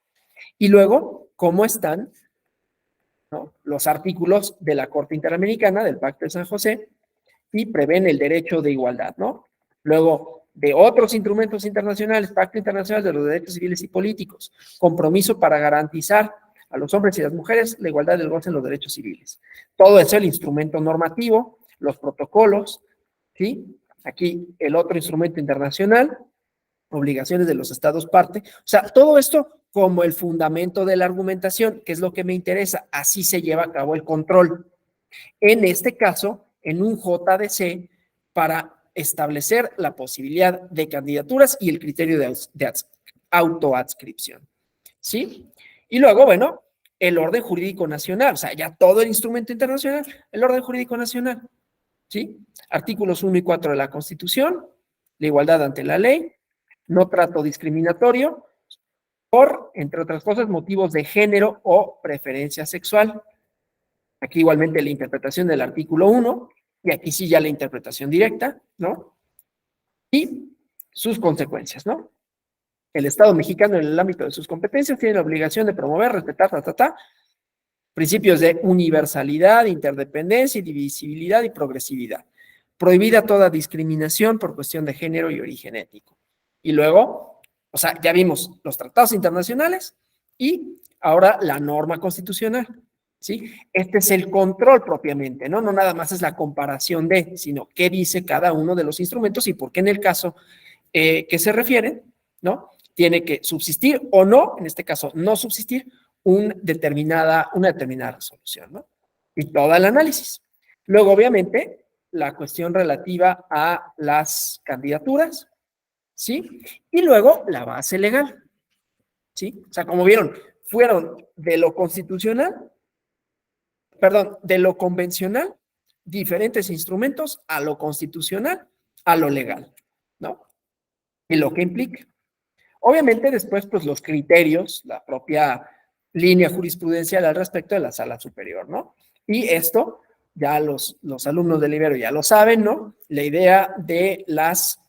S1: Y luego, ¿cómo están, ¿no?, los artículos de la Corte Interamericana, del Pacto de San José, y prevén el derecho de igualdad, ¿no? Luego, de otros instrumentos internacionales, Pacto Internacional de los Derechos Civiles y Políticos, compromiso para garantizar a los hombres y las mujeres la igualdad del goce en los derechos civiles. Todo eso, el instrumento normativo, los protocolos, ¿sí? Aquí el otro instrumento internacional, obligaciones de los estados parte. O sea, todo esto como el fundamento de la argumentación, que es lo que me interesa. Así se lleva a cabo el control. En este caso, en un JDC, para establecer la posibilidad de candidaturas y el criterio de autoadscripción. ¿Sí? Y luego, bueno, el orden jurídico nacional, o sea, ya todo el instrumento internacional, el orden jurídico nacional. ¿Sí? Artículos 1 y 4 de la Constitución, la igualdad ante la ley, no trato discriminatorio, por, entre otras cosas, motivos de género o preferencia sexual. Aquí igualmente la interpretación del artículo 1, y aquí sí ya la interpretación directa, ¿no? Y sus consecuencias, ¿no? El Estado mexicano, en el ámbito de sus competencias, tiene la obligación de promover, respetar, principios de universalidad, interdependencia, indivisibilidad y progresividad. Prohibida toda discriminación por cuestión de género y origen étnico. Y luego, o sea, ya vimos los tratados internacionales y ahora la norma constitucional, ¿sí? Este es el control propiamente, ¿no? No nada más es la comparación de, sino qué dice cada uno de los instrumentos y por qué en el caso que se refiere, ¿no? Tiene que subsistir o no, en este caso no subsistir, una determinada resolución, ¿no? Y todo el análisis. Luego, obviamente, la cuestión relativa a las candidaturas, ¿sí? Y luego la base legal, ¿sí? O sea, como vieron, fueron de lo constitucional, perdón, de lo convencional, diferentes instrumentos, a lo constitucional, a lo legal, ¿no? Y lo que implica. Obviamente después, pues los criterios, la propia línea jurisprudencial al respecto de la sala superior, ¿no? Y esto, ya los alumnos del Ibero ya lo saben, ¿no? La idea de las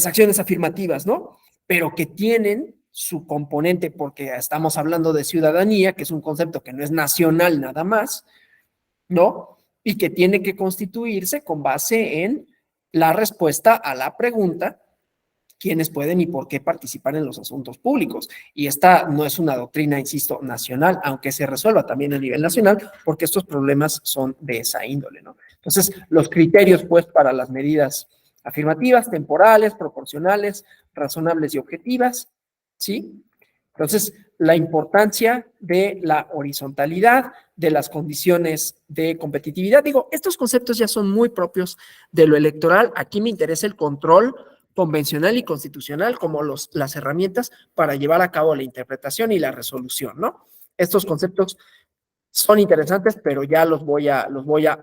S1: acciones afirmativas, ¿no? Pero que tienen su componente, porque estamos hablando de ciudadanía, que es un concepto que no es nacional nada más, ¿no? Y que tiene que constituirse con base en la respuesta a la pregunta: quiénes pueden y por qué participar en los asuntos públicos. Y esta no es una doctrina, insisto, nacional, aunque se resuelva también a nivel nacional, porque estos problemas son de esa índole, ¿no? Entonces, los criterios, pues, para las medidas afirmativas, temporales, proporcionales, razonables y objetivas, ¿sí? Entonces, la importancia de la horizontalidad, de las condiciones de competitividad. Digo, estos conceptos ya son muy propios de lo electoral. Aquí me interesa el control convencional y constitucional como las herramientas para llevar a cabo la interpretación y la resolución, ¿no? Estos conceptos son interesantes, pero ya los voy a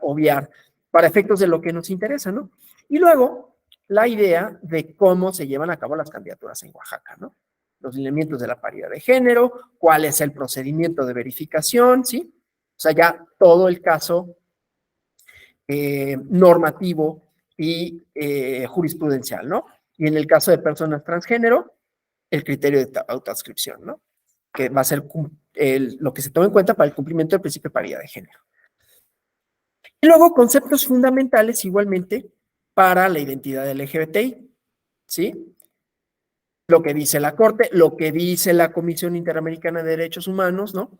S1: obviar para efectos de lo que nos interesa, ¿no? Y luego, la idea de cómo se llevan a cabo las candidaturas en Oaxaca, ¿no? Los lineamientos de la paridad de género, cuál es el procedimiento de verificación, ¿sí? O sea, ya todo el caso normativo y jurisprudencial, ¿no? Y en el caso de personas transgénero, el criterio de autoadscripción, ¿no? Que va a ser lo que se toma en cuenta para el cumplimiento del principio de paridad de género. Y luego conceptos fundamentales igualmente para la identidad LGBTI, ¿sí? Lo que dice la Corte, lo que dice la Comisión Interamericana de Derechos Humanos, ¿no?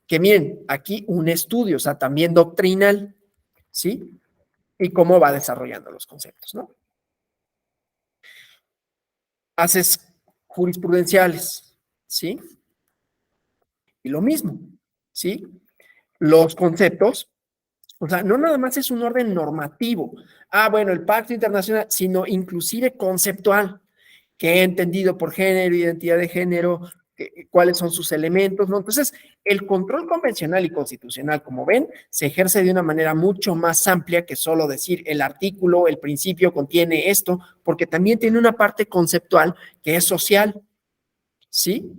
S1: Que miren, aquí un estudio, o sea, también doctrinal, ¿sí? Y cómo va desarrollando los conceptos, ¿no? haces jurisprudenciales, ¿sí? Y lo mismo, ¿sí? Los conceptos, o sea, no nada más es un orden normativo, bueno, el pacto internacional, sino inclusive conceptual, que he entendido por género, identidad de género, cuáles son sus elementos, ¿no? Entonces, el control convencional y constitucional, como ven, se ejerce de una manera mucho más amplia que solo decir el artículo, el principio contiene esto, porque también tiene una parte conceptual que es social, ¿sí?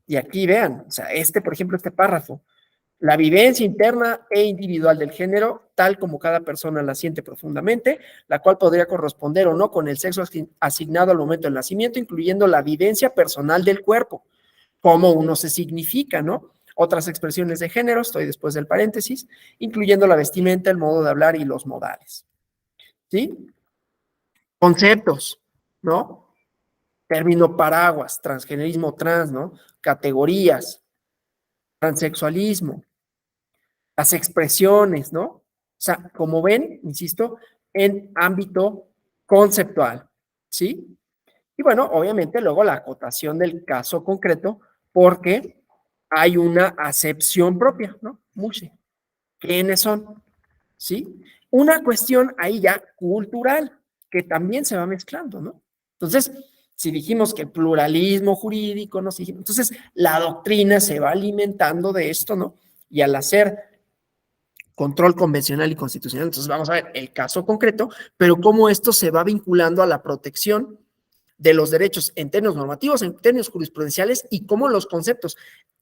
S1: Y aquí vean, o sea, por ejemplo, este párrafo, la vivencia interna e individual del género, tal como cada persona la siente profundamente, la cual podría corresponder o no con el sexo asignado al momento del nacimiento, incluyendo la vivencia personal del cuerpo, cómo uno se significa, ¿no? Otras expresiones de género, estoy después del paréntesis, incluyendo la vestimenta, el modo de hablar y los modales, ¿sí? Conceptos, ¿no? Término paraguas, transgenerismo trans, ¿no? Categorías, transexualismo, las expresiones, ¿no? O sea, como ven, insisto, en ámbito conceptual, ¿sí? Y bueno, obviamente luego la acotación del caso concreto, porque hay una acepción propia, ¿no? Mushe. ¿Quiénes son? ¿Sí? Una cuestión ahí ya cultural, que también se va mezclando, ¿no? Entonces, si dijimos que el pluralismo jurídico, ¿no? Entonces, la doctrina se va alimentando de esto, ¿no? Y al hacer control convencional y constitucional, entonces vamos a ver el caso concreto, pero cómo esto se va vinculando a la protección de los derechos en términos normativos, en términos jurisprudenciales y cómo los conceptos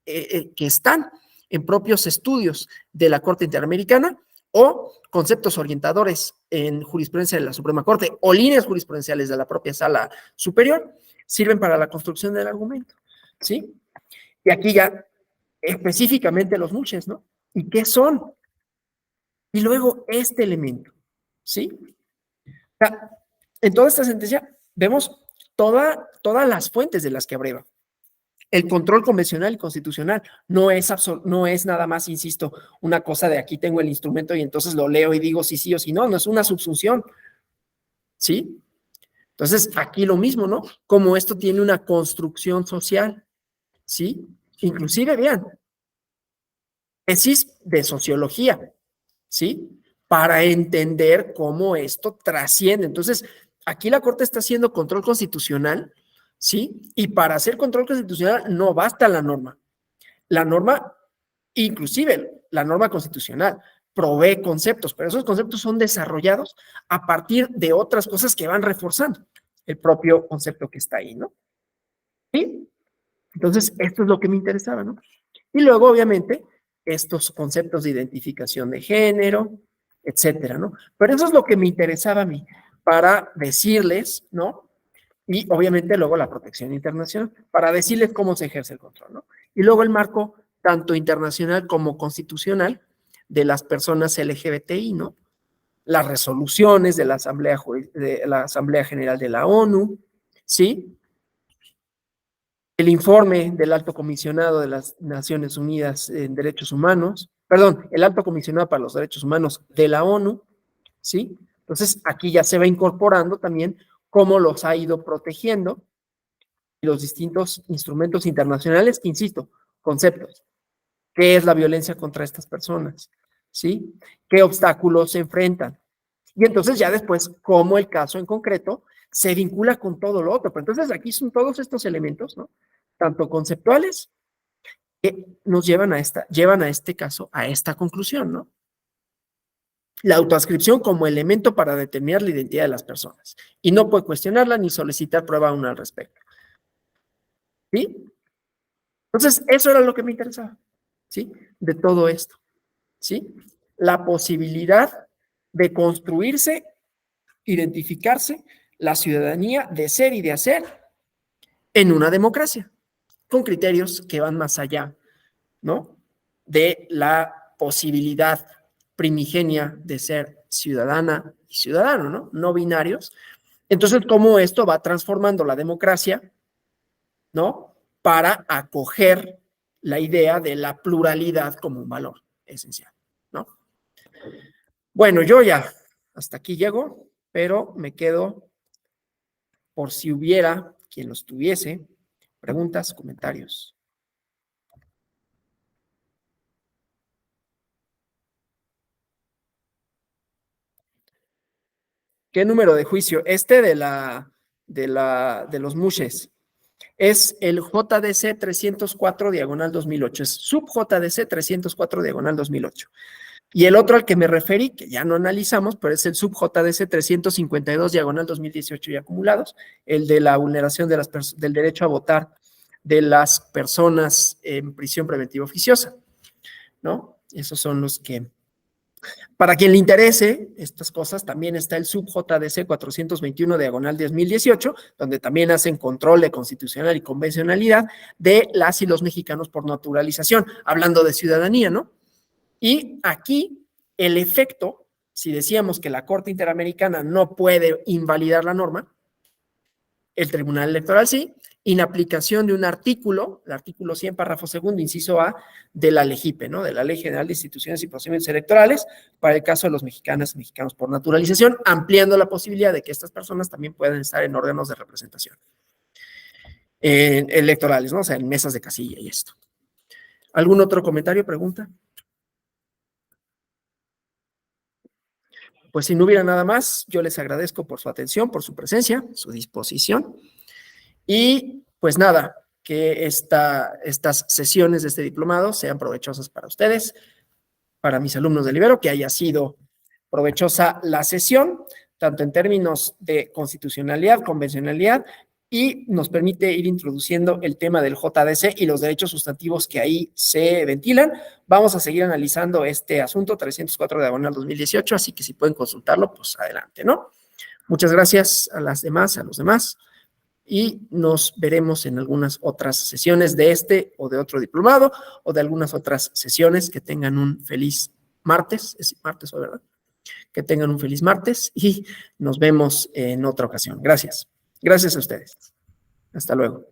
S1: que están en propios estudios de la Corte Interamericana o conceptos orientadores en jurisprudencia de la Suprema Corte o líneas jurisprudenciales de la propia Sala Superior sirven para la construcción del argumento, ¿sí? Y aquí ya específicamente los mushes, ¿no? ¿Y qué son? Y luego este elemento, ¿sí? O sea, en toda esta sentencia vemos todas las fuentes de las que abreva. El control convencional y constitucional no es nada más, insisto, una cosa de aquí tengo el instrumento y entonces lo leo y digo si sí o si no, no es una subsunción, ¿sí? Entonces, aquí lo mismo, ¿no? Como esto tiene una construcción social, ¿sí? Inclusive, vean, tesis de sociología, ¿sí? Para entender cómo esto trasciende. Entonces, aquí la Corte está haciendo control constitucional, ¿sí? Y para hacer control constitucional no basta la norma. La norma, inclusive la norma constitucional, provee conceptos, pero esos conceptos son desarrollados a partir de otras cosas que van reforzando el propio concepto que está ahí, ¿no? ¿Sí? Entonces, esto es lo que me interesaba, ¿no? Y luego, obviamente, estos conceptos de identificación de género, etcétera, ¿no? Pero eso es lo que me interesaba a mí para decirles, ¿no? Y obviamente luego la protección internacional, para decirles cómo se ejerce el control, ¿no? Y luego el marco tanto internacional como constitucional de las personas LGBTI, ¿no? Las resoluciones de la Asamblea General de la ONU, ¿sí? El informe del Alto Comisionado de las Naciones Unidas en Derechos Humanos, perdón, el Alto Comisionado para los Derechos Humanos de la ONU, ¿sí? Entonces, aquí ya se va incorporando también cómo los ha ido protegiendo y los distintos instrumentos internacionales, que, insisto, conceptos. ¿Qué es la violencia contra estas personas? ¿Sí? ¿Qué obstáculos se enfrentan? Y entonces ya después, cómo el caso en concreto se vincula con todo lo otro. Pero entonces aquí son todos estos elementos, ¿no? Tanto conceptuales que nos llevan a este caso, a esta conclusión, ¿no? La autoascripción como elemento para determinar la identidad de las personas. Y no puede cuestionarla ni solicitar prueba aún al respecto. ¿Sí? Entonces, eso era lo que me interesaba, ¿sí? De todo esto, ¿sí? La posibilidad de construirse, identificarse la ciudadanía de ser y de hacer en una democracia, con criterios que van más allá, ¿no? De la posibilidad primigenia de ser ciudadana y ciudadano, ¿no? No binarios. Entonces, ¿cómo esto va transformando la democracia, ¿no? Para acoger la idea de la pluralidad como un valor esencial, ¿no? Bueno, yo ya hasta aquí llego, pero me quedo por si hubiera quien los tuviese. Preguntas, comentarios. ¿Qué número de juicio? De los mushes. Es el JDC 304 diagonal 2008. Es sub JDC 304 diagonal 2008. Y el otro al que me referí, que ya no analizamos, pero es el sub JDC 352 diagonal 2018 y acumulados, el de la vulneración de del derecho a votar de las personas en prisión preventiva oficiosa, ¿no? Esos son los que... Para quien le interese estas cosas, también está el sub JDC 421 diagonal 2018, donde también hacen control de constitucional y convencionalidad de las y los mexicanos por naturalización, hablando de ciudadanía, ¿no? Y aquí el efecto, si decíamos que la Corte Interamericana no puede invalidar la norma, el Tribunal Electoral sí, inaplicación de un artículo, el artículo 100, párrafo segundo, inciso A, de la LEGIPE, ¿no? De la Ley General de Instituciones y Procedimientos Electorales, para el caso de los mexicanas y mexicanos por naturalización, ampliando la posibilidad de que estas personas también puedan estar en órganos de representación electorales, ¿no? O sea, en mesas de casilla y esto. ¿Algún otro comentario, pregunta? Pues si no hubiera nada más, yo les agradezco por su atención, por su presencia, su disposición. Y pues nada, que estas sesiones de este diplomado sean provechosas para ustedes, para mis alumnos del Ibero, que haya sido provechosa la sesión, tanto en términos de constitucionalidad, convencionalidad, y nos permite ir introduciendo el tema del JDC y los derechos sustantivos que ahí se ventilan. Vamos a seguir analizando este asunto 304 diagonal 2018, así que si pueden consultarlo, pues adelante, ¿no? Muchas gracias a las demás, a los demás, y nos veremos en algunas otras sesiones de este o de otro diplomado o de algunas otras sesiones. Que tengan un feliz martes, es martes, ¿verdad? Que tengan un feliz martes y nos vemos en otra ocasión. Gracias. Gracias a ustedes. Hasta luego.